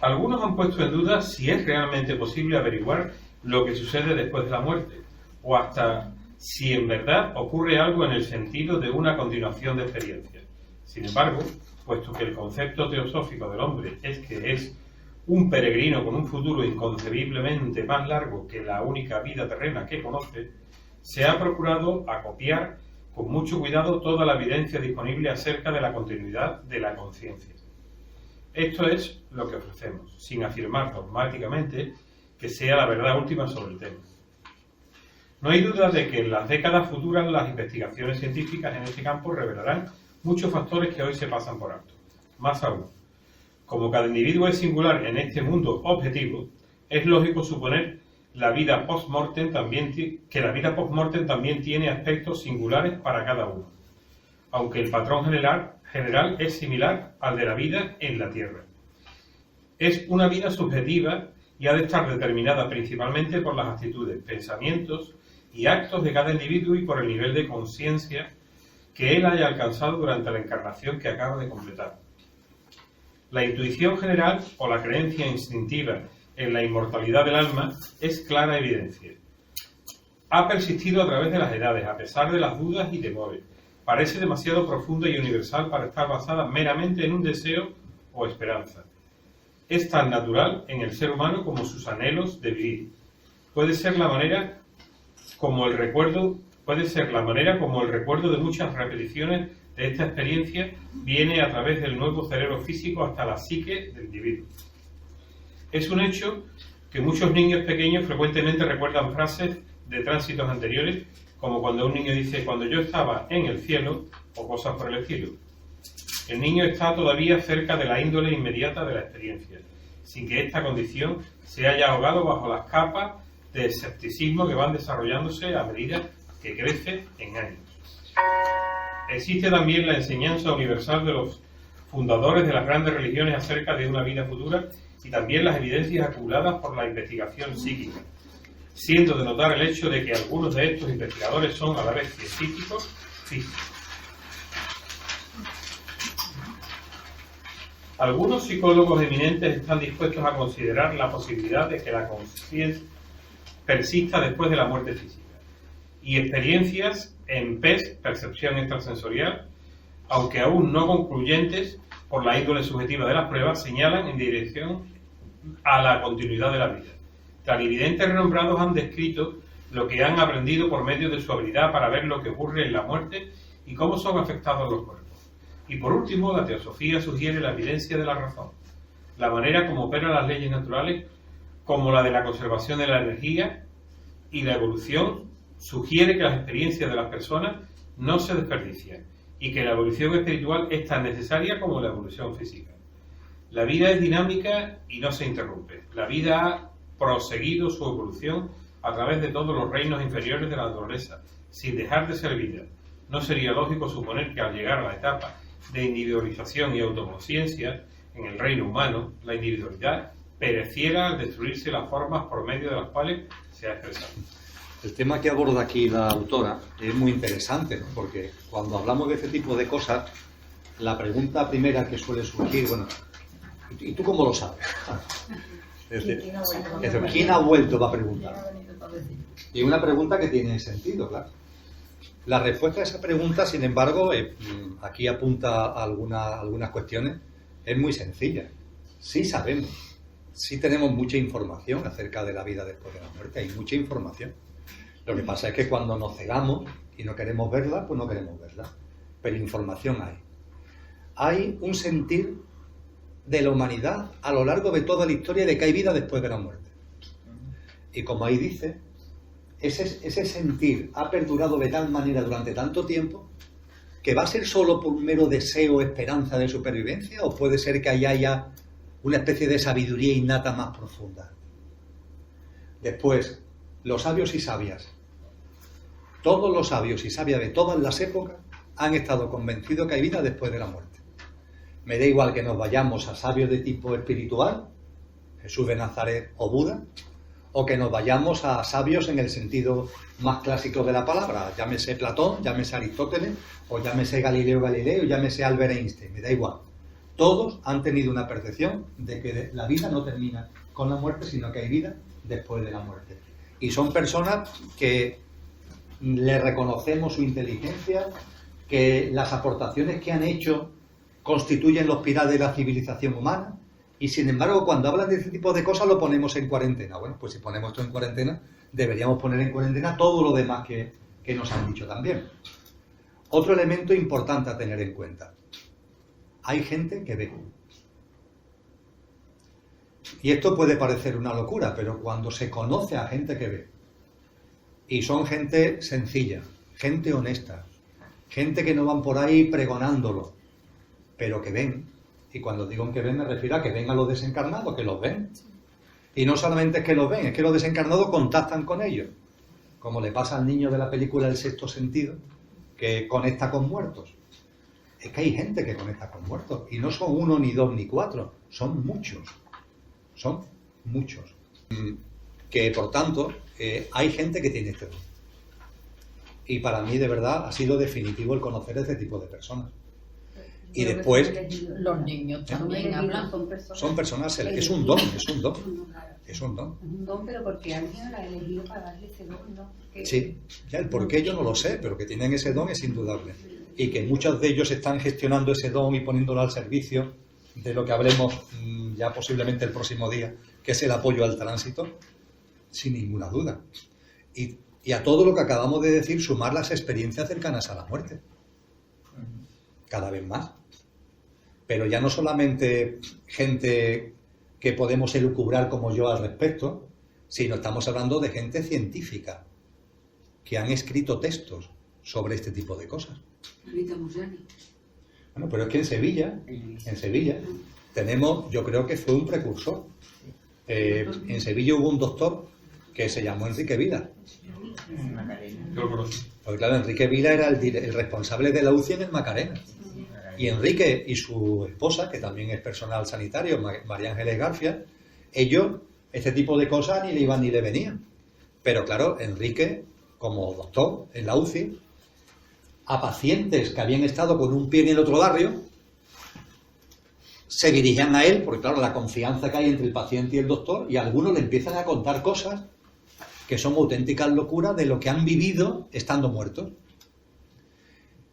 Algunos han puesto en duda si es realmente posible averiguar lo que sucede después de la muerte, o hasta si en verdad ocurre algo en el sentido de una continuación de experiencias. Sin embargo, puesto que el concepto teosófico del hombre es que es un peregrino con un futuro inconcebiblemente más largo que la única vida terrena que conoce, se ha procurado acopiar con mucho cuidado toda la evidencia disponible acerca de la continuidad de la conciencia. Esto es lo que ofrecemos, sin afirmar dogmáticamente que sea la verdad última sobre el tema. No hay duda de que en las décadas futuras las investigaciones científicas en este campo revelarán muchos factores que hoy se pasan por alto. Más aún, como cada individuo es singular en este mundo objetivo, es lógico suponer que la vida post-mortem también tiene aspectos singulares para cada uno, aunque el patrón general es similar al de la vida en la Tierra. Es una vida subjetiva y ha de estar determinada principalmente por las actitudes, pensamientos y actos de cada individuo y por el nivel de conciencia que él haya alcanzado durante la encarnación que acaba de completar. La intuición general o la creencia instintiva en la inmortalidad del alma es clara evidencia. Ha persistido a través de las edades, a pesar de las dudas y temores. Parece demasiado profunda y universal para estar basada meramente en un deseo o esperanza. Es tan natural en el ser humano como sus anhelos de vivir. Puede ser la manera como el recuerdo de muchas repeticiones de esta experiencia viene a través del nuevo cerebro físico hasta la psique del individuo. Es un hecho que muchos niños pequeños frecuentemente recuerdan frases de tránsitos anteriores, como cuando un niño dice "cuando yo estaba en el cielo" o cosas por el estilo. El niño está todavía cerca de la índole inmediata de la experiencia, sin que esta condición se haya ahogado bajo las capas de escepticismo que van desarrollándose a medida que crece en años. Existe también la enseñanza universal de los fundadores de las grandes religiones acerca de una vida futura y también las evidencias acumuladas por la investigación psíquica, siendo de notar el hecho de que algunos de estos investigadores son a la vez científicos físicos. Algunos psicólogos eminentes están dispuestos a considerar la posibilidad de que la conciencia persista después de la muerte física, y experiencias en PES, percepción extrasensorial, aunque aún no concluyentes por la índole subjetiva de las pruebas, señalan en dirección a la continuidad de la vida. Clarividentes renombrados han descrito lo que han aprendido por medio de su habilidad para ver lo que ocurre en la muerte y cómo son afectados los cuerpos. Y por último, la teosofía sugiere la evidencia de la razón, la manera como operan las leyes naturales, como la de la conservación de la energía y la evolución, sugiere que las experiencias de las personas no se desperdician y que la evolución espiritual es tan necesaria como la evolución física. La vida es dinámica y no se interrumpe. La vida ha proseguido su evolución a través de todos los reinos inferiores de la naturaleza, sin dejar de ser vida. no sería lógico suponer que al llegar a la etapa de individualización y autoconciencia en el reino humano, la individualidad pereciera al destruirse las formas por medio de las cuales se ha expresado. El tema que aborda aquí la autora es muy interesante, ¿no? Porque cuando hablamos de este tipo de cosas, la pregunta primera que suele surgir, bueno, ¿y tú cómo lo sabes? Es decir, ¿quién ha vuelto? Va a preguntar. Y una pregunta que tiene sentido, claro. La respuesta a esa pregunta, sin embargo, aquí apunta a algunas cuestiones, es muy sencilla. Sí sabemos, sí tenemos mucha información acerca de la vida después de la muerte, hay mucha información. Lo que pasa es que cuando nos cegamos y no queremos verla, pues no queremos verla. Pero información hay. Hay un sentir de la humanidad a lo largo de toda la historia de que hay vida después de la muerte. Y como ahí dice, ese sentir ha perdurado de tal manera durante tanto tiempo que va a ser solo por un mero deseo o esperanza de supervivencia, o puede ser que ahí haya una especie de sabiduría innata más profunda. Después, los sabios y sabias, todos los sabios y sabias de todas las épocas han estado convencidos que hay vida después de la muerte. Me da igual que nos vayamos a sabios de tipo espiritual, Jesús de Nazaret o Buda, o que nos vayamos a sabios en el sentido más clásico de la palabra, llámese Platón, llámese Aristóteles, o llámese Galileo Galilei, o llámese Albert Einstein, me da igual. Todos han tenido una percepción de que la vida no termina con la muerte, sino que hay vida después de la muerte. Y son personas que le reconocemos su inteligencia, que las aportaciones que han hecho constituyen los pilares de la civilización humana, y sin embargo cuando hablan de este tipo de cosas lo ponemos en cuarentena. Bueno, pues si ponemos esto en cuarentena, deberíamos poner en cuarentena todo lo demás que nos han dicho también. Otro elemento importante a tener en cuenta: hay gente que ve. Y esto puede parecer una locura, pero cuando se conoce a gente que ve, y son gente sencilla, gente honesta, gente que no van por ahí pregonándolo, pero que ven, y cuando digo que ven me refiero a que ven a los desencarnados, que los ven. Y no solamente es que los ven, es que los desencarnados contactan con ellos, como le pasa al niño de la película El sexto sentido, que conecta con muertos. Es que hay gente que conecta con muertos, y no son 1, ni 2, ni 4, son muchos. Son muchos. Que por tanto, hay gente que tiene este don. Y para mí, de verdad, ha sido definitivo el conocer a este tipo de personas. Y después, los niños también hablan. Son personas, es un don, es un don. Es un don. Un don, pero porque alguien la ha elegido para darle ese don, ¿no? Sí, ya el por qué yo no lo sé, pero que tienen ese don es indudable. Y que muchos de ellos están gestionando ese don y poniéndolo al servicio de lo que hablemos ya posiblemente el próximo día, que es el apoyo al tránsito, sin ninguna duda. Y a todo lo que acabamos de decir, sumar las experiencias cercanas a la muerte. Cada vez más. Pero ya no solamente gente que podemos elucubrar como yo al respecto, sino estamos hablando de gente científica que han escrito textos sobre este tipo de cosas. Rita Musani. Bueno, pero es que en Sevilla tenemos, yo creo que fue un precursor. En Sevilla hubo un doctor que se llamó Enrique Vila. Porque claro, Enrique Vila era el responsable de la UCI en el Macarena. Y Enrique y su esposa, que también es personal sanitario, María Ángeles García, ellos, este tipo de cosas ni le iban ni le venían. Pero claro, Enrique, como doctor en la UCI, a pacientes que habían estado con un pie en el otro barrio, se dirigían a él, porque claro, la confianza que hay entre el paciente y el doctor, y algunos le empiezan a contar cosas que son auténticas locuras de lo que han vivido estando muertos.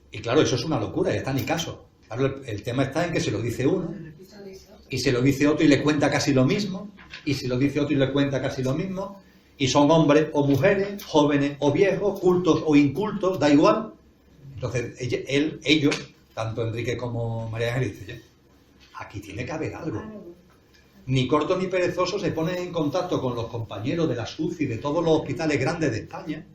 Y claro, eso es una locura, ya está ni caso. Claro, el tema está en que se lo dice uno, y se lo dice otro y le cuenta casi lo mismo, y se lo dice otro y le cuenta casi lo mismo, y son hombres o mujeres, jóvenes o viejos, cultos o incultos, da igual. Entonces, ellos, tanto Enrique como María Ángeles, dicen, aquí tiene que haber algo. Ni corto ni perezoso se ponen en contacto con los compañeros de la UCI de todos los hospitales grandes de España,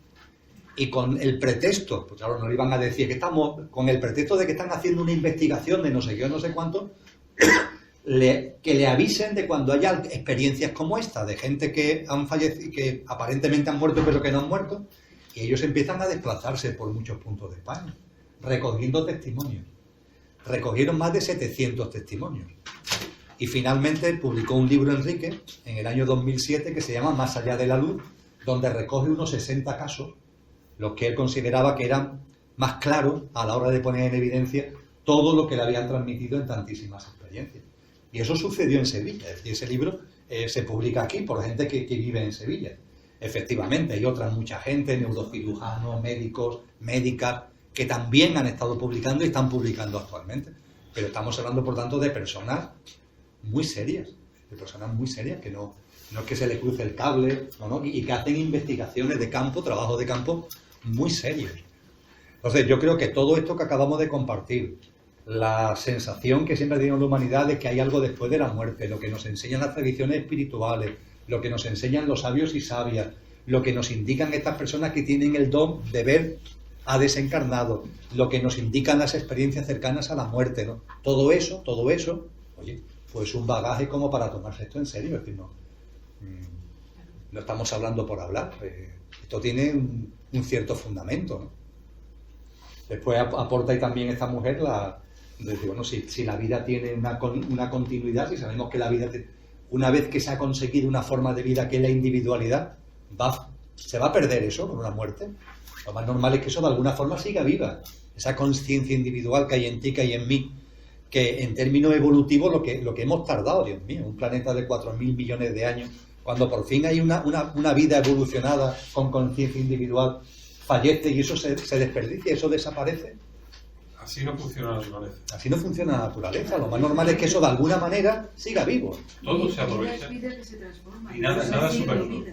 y con el pretexto, pues claro, no le iban a decir que estamos, con el pretexto de que están haciendo una investigación de no sé qué o no sé cuánto, que le avisen de cuando haya experiencias como esta, de gente que han fallecido, que aparentemente han muerto pero que no han muerto, y ellos empiezan a desplazarse por muchos puntos de España. recogiendo testimonios. Recogieron más de 700 testimonios. Y finalmente publicó un libro Enrique en el año 2007 que se llama Más allá de la luz, donde recoge unos 60 casos, los que él consideraba que eran más claros a la hora de poner en evidencia todo lo que le habían transmitido en tantísimas experiencias. Y eso sucedió en Sevilla. Es decir, ese libro se publica aquí por gente que vive en Sevilla. Efectivamente, hay mucha gente, neurocirujanos, médicos, médicas, que también han estado publicando y están publicando actualmente. Pero estamos hablando, por tanto, de personas muy serias, que no es que se le cruce el cable, y que hacen investigaciones de campo, trabajos de campo muy serios. Entonces, yo creo que todo esto que acabamos de compartir, la sensación que siempre ha tenido la humanidad de que hay algo después de la muerte, lo que nos enseñan las tradiciones espirituales, lo que nos enseñan los sabios y sabias, lo que nos indican estas personas que tienen el don de ver a desencarnados, lo que nos indican las experiencias cercanas a la muerte, ¿no? Todo eso, oye, pues un bagaje como para tomarse esto en serio. Es decir, no estamos hablando por hablar, esto tiene un cierto fundamento, ¿no? Después aporta ahí también esta mujer decir, bueno, si la vida tiene una continuidad, si sabemos que la vida, una vez que se ha conseguido una forma de vida que es la individualidad, ¿se va a perder eso con una muerte? Lo más normal es que eso de alguna forma siga viva, esa conciencia individual que hay en ti, que hay en mí, que en términos evolutivos lo que hemos tardado, Dios mío, un planeta de 4.000 millones de años, cuando por fin hay una vida evolucionada con conciencia individual, fallece y eso se desperdicia, eso desaparece. Así no funciona la naturaleza. Así no funciona la naturaleza. Lo más normal es que eso de alguna manera siga vivo. Todo se aprovecha. Y nada es superfluo.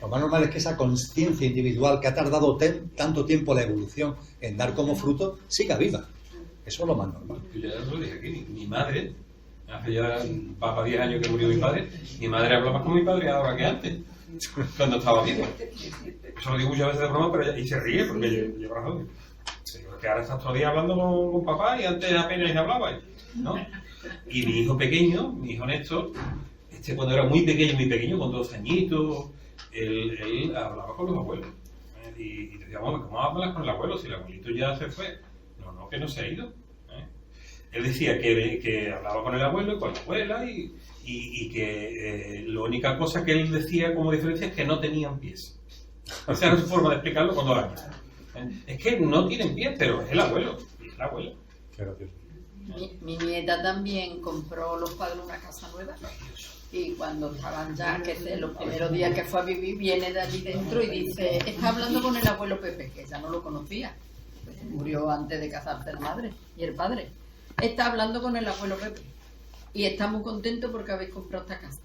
Lo más normal es que esa conciencia individual que ha tardado tanto tiempo la evolución en dar como fruto, siga viva. Eso es lo más normal. Yo ya lo dije aquí, mi madre, hace ya 10 años que murió mi padre, mi madre habla más con mi padre ahora que antes, cuando estaba vivo. Eso lo digo muchas veces de broma, pero y se ríe porque lleva razón. Que ahora estás todo el día hablando con papá y antes apenas hablaba, ¿no? Y mi hijo pequeño, mi hijo Néstor, cuando era muy pequeño, con 2 añitos, él hablaba con los abuelos. Y decía, ¿cómo hablas con el abuelo si el abuelito ya se fue? No, que no se ha ido. Él decía que hablaba con el abuelo y con la abuela y que la única cosa que él decía como diferencia es que no tenían pies. Esa era su forma de explicarlo con 2 años. Es que no tienen pies, pero es el abuelo. Es la abuela. Mi nieta también compró los padres una casa nueva y cuando estaban ya, los primeros días que fue a vivir, viene de allí dentro y dice, está hablando con el abuelo Pepe, que ella no lo conocía, murió antes de casarse la madre y el padre. Está hablando con el abuelo Pepe y está muy contento porque habéis comprado esta casa.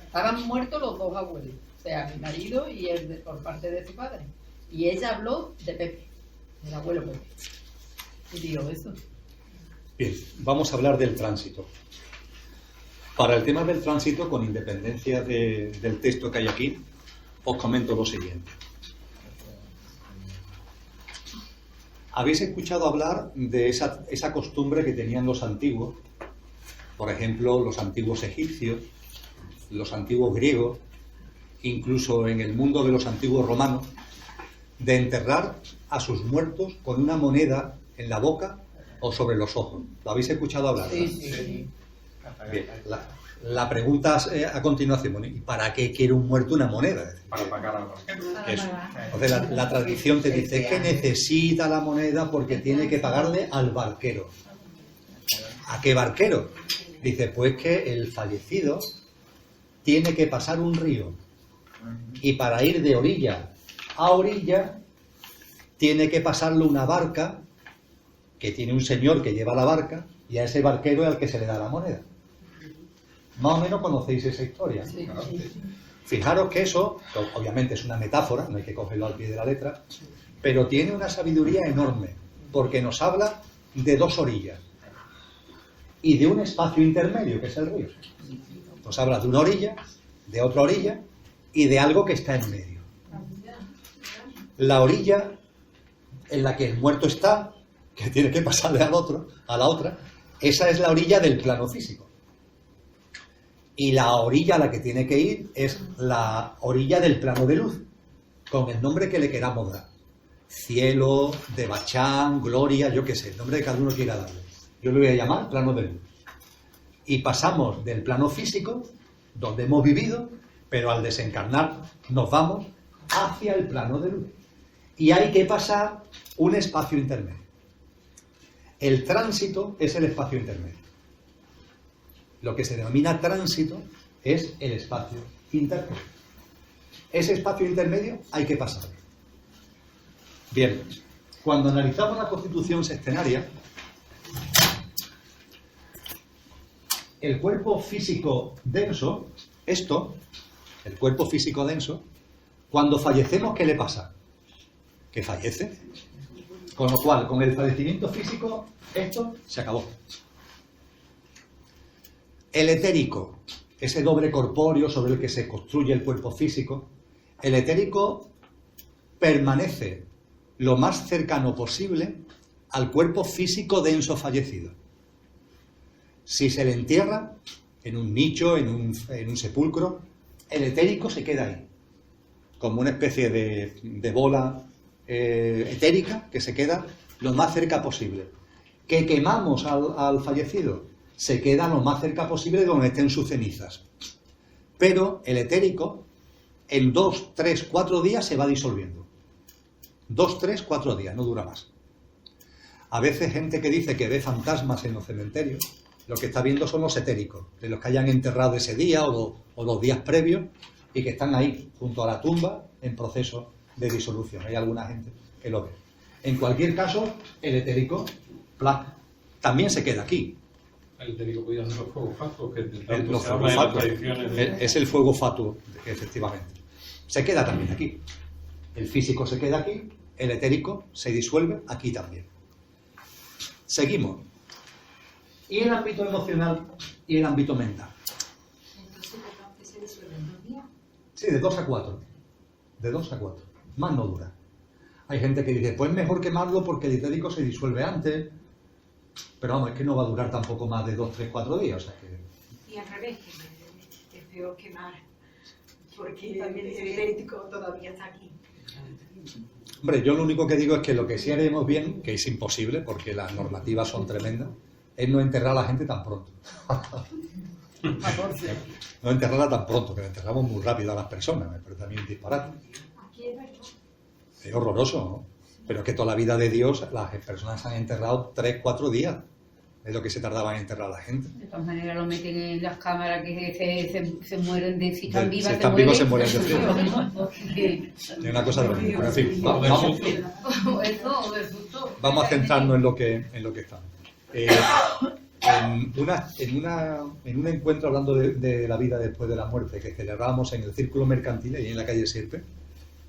Estaban muertos los 2 abuelos, o sea, mi marido y él por parte de su padre. Y ella habló de Pepe, del abuelo Pepe. Y digo eso. Bien, vamos a hablar del tránsito. Para el tema del tránsito, con independencia del texto que hay aquí, os comento lo siguiente. ¿Habéis escuchado hablar de esa costumbre que tenían los antiguos? Por ejemplo, los antiguos egipcios, los antiguos griegos, incluso en el mundo de los antiguos romanos, de enterrar a sus muertos con una moneda en la boca o sobre los ojos. ¿Lo habéis escuchado hablar? Sí. Bien, la pregunta a continuación, ¿y para qué quiere un muerto una moneda? Para pagar algo. Eso. Entonces la tradición te dice que necesita la moneda porque tiene que pagarle al barquero. ¿A qué barquero? Dice, pues que el fallecido tiene que pasar un río y para ir de orilla a orilla tiene que pasarle una barca que tiene un señor que lleva la barca y a ese barquero es al que se le da la moneda. Más o menos conocéis esa historia. Sí. Fijaros que eso, obviamente es una metáfora, no hay que cogerlo al pie de la letra, pero tiene una sabiduría enorme, porque nos habla de 2 orillas y de un espacio intermedio, que es el río. Nos habla de una orilla, de otra orilla y de algo que está en medio. La orilla en la que el muerto está, que tiene que pasarle a la otra, esa es la orilla del plano físico. Y la orilla a la que tiene que ir es la orilla del plano de luz, con el nombre que le queramos dar. Cielo, Devachan, Gloria, yo qué sé, el nombre que cada uno quiera darle. Yo le voy a llamar plano de luz. Y pasamos del plano físico, donde hemos vivido, pero al desencarnar nos vamos hacia el plano de luz. Y hay que pasar un espacio intermedio. El tránsito es el espacio intermedio. Lo que se denomina tránsito es el espacio intermedio. Ese espacio intermedio hay que pasarlo. Bien, cuando analizamos la constitución sextenaria, el cuerpo físico denso, el cuerpo físico denso, cuando fallecemos, ¿qué le pasa? Que fallece. Con lo cual, con el fallecimiento físico, esto se acabó. El etérico, ese doble corpóreo sobre el que se construye el cuerpo físico, el etérico permanece lo más cercano posible al cuerpo físico denso fallecido. Si se le entierra en un nicho, en un sepulcro, el etérico se queda ahí, como una especie de bola etérica que se queda lo más cerca posible. Que quemamos al fallecido, se queda lo más cerca posible de donde estén sus cenizas. Pero el etérico, en 2, 3, 4 días se va disolviendo. 2, 3, 4 días, no dura más. A veces gente que dice que ve fantasmas en los cementerios, lo que está viendo son los etéricos, de los que hayan enterrado ese día o los días previos y que están ahí, junto a la tumba, en proceso de disolución. Hay alguna gente que lo ve. En cualquier caso, el etérico, también se queda aquí. El etérico podía ser los fuegos fatuos, que Los fuegos fatuos. Es el fuego fatuo, efectivamente. Se queda también aquí. El físico se queda aquí, el etérico se disuelve aquí también. Seguimos. Y el ámbito emocional y el ámbito mental. Entonces, ¿por qué se disuelven 2 días? Sí, de 2 a 4. De 2 a 4. Más no dura. Hay gente que dice, pues mejor quemarlo porque el etérico se disuelve antes. Pero vamos, es que no va a durar tampoco más de 2, 3, 4 días. O sea que... Y al revés, que es peor quemar, porque también el etérico todavía está aquí. Hombre, yo lo único que digo es que lo que sí haremos bien, que es imposible porque las normativas son tremendas, es no enterrar a la gente tan pronto. No enterrarla tan pronto, que la enterramos muy rápido a las personas, me parece a mí un disparate. Aquí es verdad. Es horroroso, ¿no? Pero es que toda la vida de Dios las personas han enterrado 3, 4 días. Es lo que se tardaba en enterrar a la gente. De todas maneras lo meten en las cámaras que se mueren de si están vivas. Si están vivos se mueren de frío. Es una cosa de lo mismo. En fin, vamos a centrarnos en lo que estamos. En un encuentro hablando de la vida después de la muerte que celebrábamos en el Círculo Mercantil y en la calle Sierpe,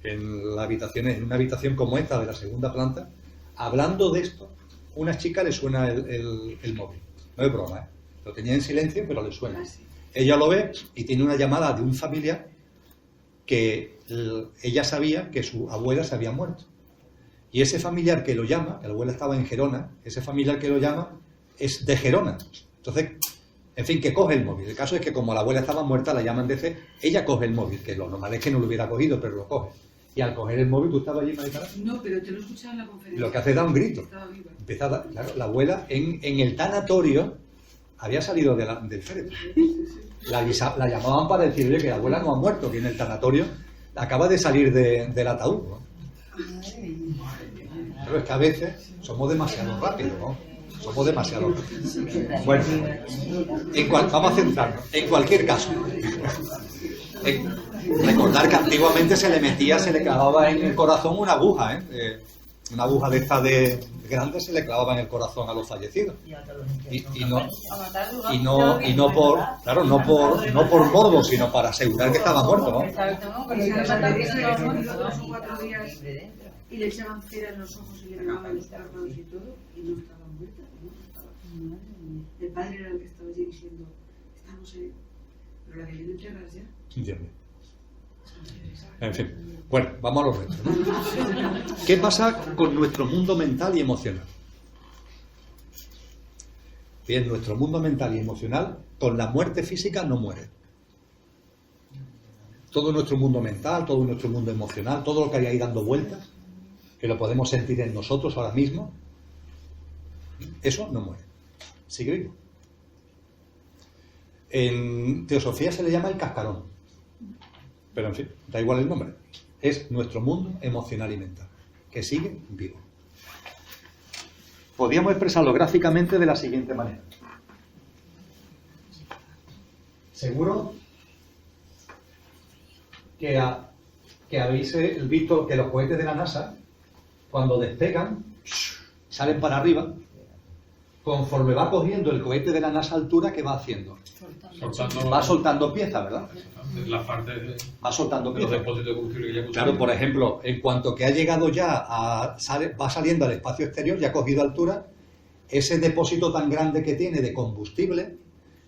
en una habitación como esta de la segunda planta, hablando de esto, una chica le suena el móvil. No es broma, ¿eh? Lo tenía en silencio, pero le suena. Ella lo ve y tiene una llamada de un familiar que ella sabía que su abuela se había muerto. Y ese familiar que lo llama, que la abuela estaba en Gerona, ese familiar que lo llama es de Gerona. Entonces, en fin, que coge el móvil. El caso es que como la abuela estaba muerta, la llaman desde, ella coge el móvil, que lo normal es que no lo hubiera cogido, pero lo coge. Y al coger el móvil, ¿tú estabas allí, Maricara? No, pero te lo escuchaba en la conferencia. Lo que hace es dar un grito. Empieza a dar, claro, la abuela en el tanatorio había salido del féretro. La llamaban para decirle que la abuela no ha muerto, que en el tanatorio acaba de salir del ataúd, ¿no? Pero es que a veces somos demasiado rápidos, ¿no? Somos demasiado rápidos. Bueno, vamos a centrarnos. En cualquier caso, recordar que antiguamente se le clavaba en el corazón una aguja, ¿eh? Una aguja de esta de grande se le clavaba en el corazón a los fallecidos. Y no por morbo, sino para asegurar que estaba muerto, ¿no? Y le echaban cera en los ojos y le pegaban los párpados y todo, y no estaba muerta, ¿no? El padre era el que estaba allí diciendo, estamos en... Pero la querían enterrar ya. Entiendo. En fin, bueno, vamos a los retos, ¿no? ¿Qué pasa con nuestro mundo mental y emocional? Bien, nuestro mundo mental y emocional con la muerte física no muere. todo nuestro mundo mental, todo nuestro mundo emocional, todo lo que hay ahí dando vueltas, que lo podemos sentir en nosotros ahora mismo, eso no muere, sigue vivo. En teosofía se le llama el cascarón, pero en fin, da igual el nombre. Es nuestro mundo emocional y mental, que sigue vivo. Podríamos expresarlo gráficamente de la siguiente manera. Seguro que habéis visto que los cohetes de la NASA, cuando despegan, salen para arriba. Conforme va cogiendo el cohete de la NASA altura, ¿qué va haciendo? Va soltando piezas, ¿verdad? La parte de... Va soltando piezas. Los depósitos de combustible que ya Claro, por ejemplo, en cuanto que ha llegado ya va saliendo al espacio exterior, ya ha cogido altura, ese depósito tan grande que tiene de combustible,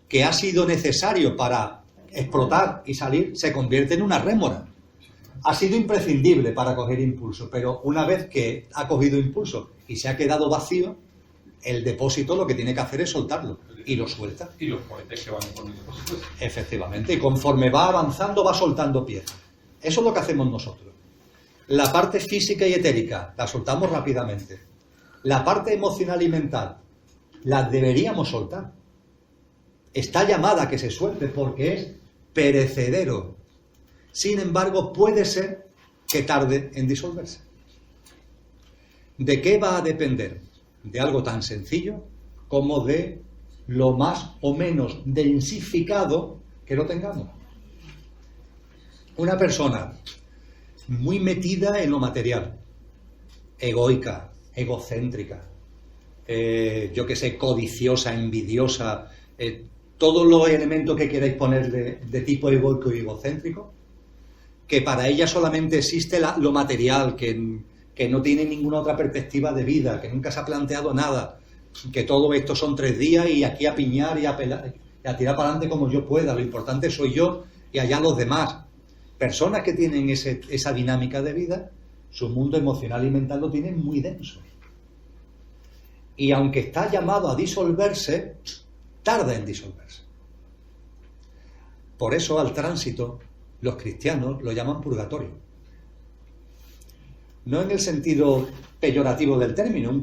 que ha sido necesario para explotar y salir, se convierte en una rémora. Ha sido imprescindible para coger impulso, pero una vez que ha cogido impulso y se ha quedado vacío, el depósito lo que tiene que hacer es soltarlo, y lo suelta. Y los cohetes que van con el depósito. Efectivamente, y conforme va avanzando va soltando piezas. Eso es lo que hacemos nosotros. La parte física y etérica la soltamos rápidamente. La parte emocional y mental la deberíamos soltar. Está llamada a que se suelte porque es perecedero. Sin embargo, puede ser que tarde en disolverse. ¿De qué va a depender? De algo tan sencillo como de lo más o menos densificado que lo tengamos. Una persona muy metida en lo material, egoica, egocéntrica, yo que sé, codiciosa, envidiosa, todos los elementos que queráis ponerle de tipo egoico y egocéntrico, que para ella solamente existe lo material, que no tiene ninguna otra perspectiva de vida, que nunca se ha planteado nada, que todo esto son 3 días y aquí a piñar y a pelar, y a tirar para adelante como yo pueda, lo importante soy yo y allá los demás. Personas que tienen esa dinámica de vida, su mundo emocional y mental lo tienen muy denso. Y aunque está llamado a disolverse, tarda en disolverse. Por eso al tránsito los cristianos lo llaman purgatorio. No en el sentido peyorativo del término,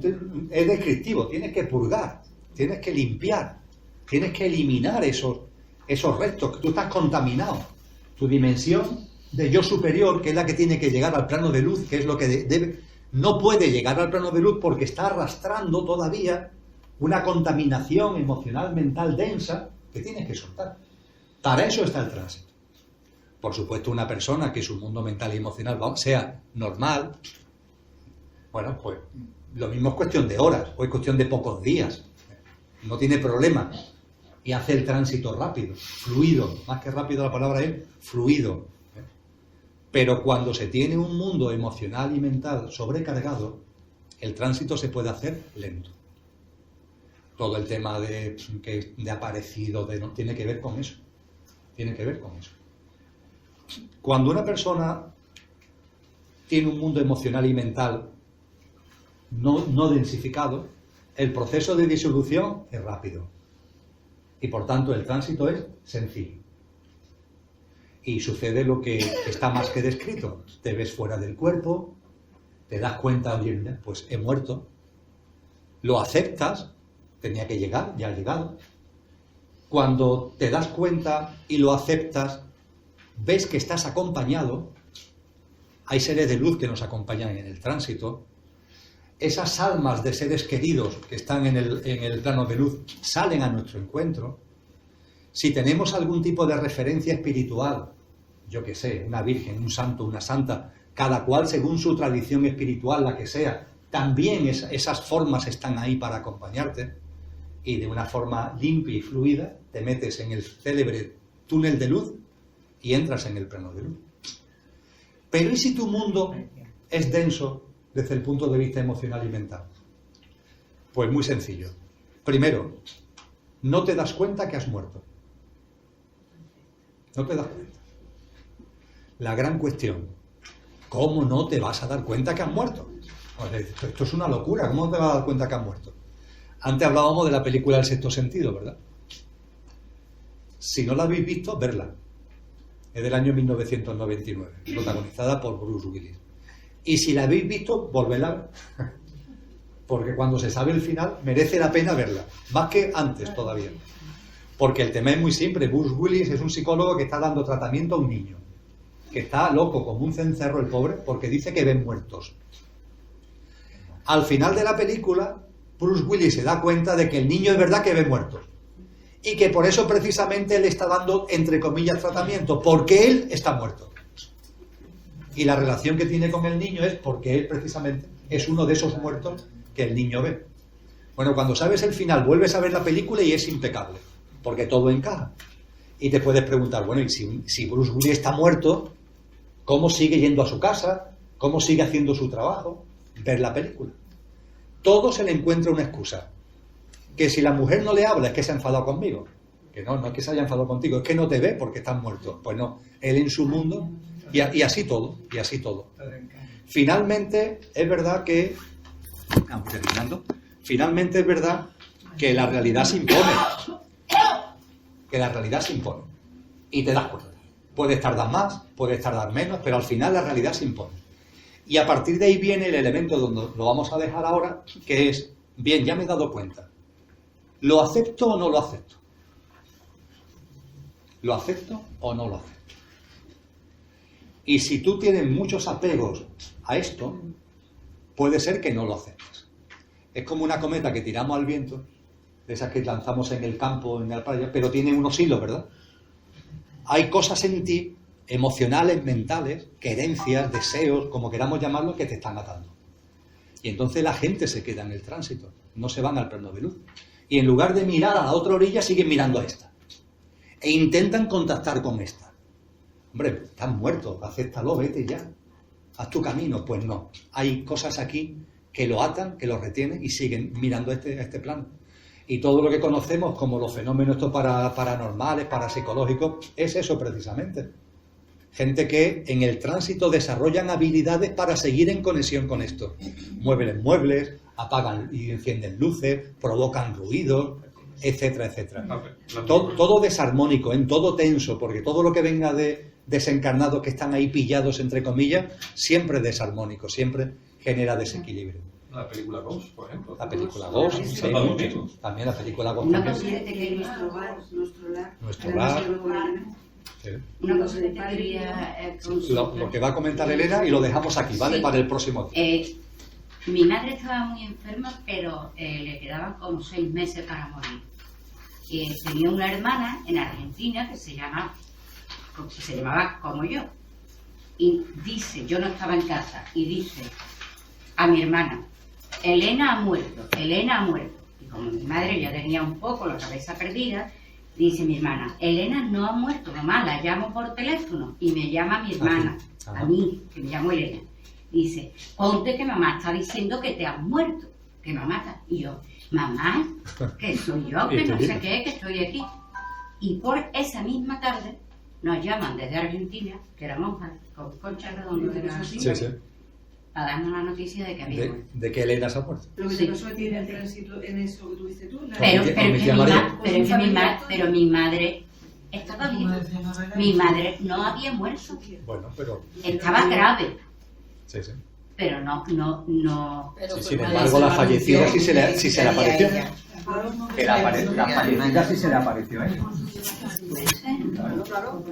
es descriptivo. Tienes que purgar, tienes que limpiar, tienes que eliminar esos restos, que tú estás contaminado. Tu dimensión de yo superior, que es la que tiene que llegar al plano de luz, que es lo que no puede llegar al plano de luz porque está arrastrando todavía una contaminación emocional, mental densa que tienes que soltar. Para eso está el tránsito. Por supuesto, una persona que su mundo mental y emocional sea normal, bueno, pues lo mismo es cuestión de horas o es cuestión de pocos días. No tiene problema y hace el tránsito rápido, fluido. Más que rápido la palabra es fluido. Pero cuando se tiene un mundo emocional y mental sobrecargado, el tránsito se puede hacer lento. Todo el tema de aparecido, no tiene que ver con eso. Tiene que ver con eso. Cuando una persona tiene un mundo emocional y mental no densificado, el proceso de disolución es rápido. Y por tanto el tránsito es sencillo. Y sucede lo que está más que descrito. Te ves fuera del cuerpo, te das cuenta, oye, mira, pues he muerto. Lo aceptas, tenía que llegar, ya ha llegado. Cuando te das cuenta y lo aceptas, ves que estás acompañado, hay seres de luz que nos acompañan en el tránsito, esas almas de seres queridos que están en el plano de luz salen a nuestro encuentro. Si tenemos algún tipo de referencia espiritual, yo que sé, una virgen, un santo, una santa, cada cual según su tradición espiritual, la que sea, también esas formas están ahí para acompañarte, y de una forma limpia y fluida te metes en el célebre túnel de luz y entras en el plano de luz. Pero ¿y si tu mundo es denso desde el punto de vista emocional y mental? Pues muy sencillo. Primero, no te das cuenta que has muerto. No te das cuenta. La gran cuestión, ¿cómo no te vas a dar cuenta que has muerto? Esto es una locura, ¿cómo no te vas a dar cuenta que has muerto? Antes hablábamos de la película El sexto sentido, ¿verdad? Si no la habéis visto, verla. Es del año 1999, protagonizada por Bruce Willis. Y si la habéis visto, volvedla a ver. Porque cuando se sabe el final, merece la pena verla. Más que antes todavía. Porque el tema es muy simple. Bruce Willis es un psicólogo que está dando tratamiento a un niño. Que está loco como un cencerro el pobre, porque dice que ven muertos. Al final de la película, Bruce Willis se da cuenta de que el niño es verdad que ve muertos. Y que por eso precisamente él está dando, entre comillas, tratamiento. Porque él está muerto. Y la relación que tiene con el niño es porque él precisamente es uno de esos muertos que el niño ve. Bueno, cuando sabes el final, vuelves a ver la película y es impecable. Porque todo encaja. Y te puedes preguntar, bueno, y si Bruce Willis está muerto, ¿cómo sigue yendo a su casa? ¿Cómo sigue haciendo su trabajo? Ver la película. Todo se le encuentra una excusa. Que si la mujer no le habla es que se ha enfadado conmigo. Que no es que se haya enfadado contigo, es que no te ve porque estás muerto. Pues no, él en su mundo y así todo, y así todo. Finalmente es verdad que, finalmente es verdad que la realidad se impone. Que la realidad se impone. Y te das cuenta. Puedes tardar más, puedes tardar menos, pero al final la realidad se impone. Y a partir de ahí viene el elemento donde lo vamos a dejar ahora, que es, bien, ya me he dado cuenta. ¿Lo acepto o no lo acepto? ¿Lo acepto o no lo acepto? Y si tú tienes muchos apegos a esto, puede ser que no lo aceptes. Es como una cometa que tiramos al viento, de esas que lanzamos en el campo, en la playa, pero tiene unos hilos, ¿verdad? Hay cosas en ti, emocionales, mentales, querencias, deseos, como queramos llamarlo, que te están atando. Y entonces la gente se queda en el tránsito, no se van al plano de luz. Y en lugar de mirar a la otra orilla, siguen mirando a esta. E intentan contactar con esta. Hombre, estás muerto, acéptalo, vete ya. Haz tu camino. Pues no. Hay cosas aquí que lo atan, que lo retienen y siguen mirando a este plano. Y todo lo que conocemos como los fenómenos estos paranormales, parapsicológicos, es eso precisamente. Gente que en el tránsito desarrollan habilidades para seguir en conexión con esto. Mueven muebles, apagan y encienden luces, provocan ruidos, etcétera, etcétera. Todo desarmónico, en todo tenso, porque todo lo que venga de desencarnados que están ahí pillados, entre comillas, siempre es desarmónico, siempre genera desequilibrio. La película Ghost, por ejemplo. La película Ghost, sí, también la película Ghost. Una consciente que nuestro lar. Sí. Una cosa que te quería lo que va a comentar Elena y lo dejamos aquí, ¿vale? Sí. Para el próximo día. Mi madre estaba muy enferma, pero le quedaban como 6 meses para morir. Tenía una hermana en Argentina que se llamaba como yo. Y dice, yo no estaba en casa, y dice a mi hermana, Elena ha muerto, Elena ha muerto. Y como mi madre ya tenía un poco la cabeza perdida, dice mi hermana, Elena no ha muerto, mamá, la llamo por teléfono. Y me llama mi hermana, a mí, que me llamo Elena. Dice, ponte que mamá está diciendo que te has muerto, que mamá está... Y yo, mamá, que soy yo, que no sé qué, que estoy aquí. Y por esa misma tarde nos llaman desde Argentina, que era monja, con Concha Redondo, Sí. para darnos la noticia de que había muerto. De que Elena se ha muerto. Lo que te pasó a ti en el tránsito, en eso que tuviste tú. Pero mi madre estaba viva. Mi madre no había muerto. Bueno, pero... Estaba grave. Sí. Pero no. Sí, sin embargo, la fallecida sí se le apareció. Que la fallecida sí se le apareció, ¿eh? Claro.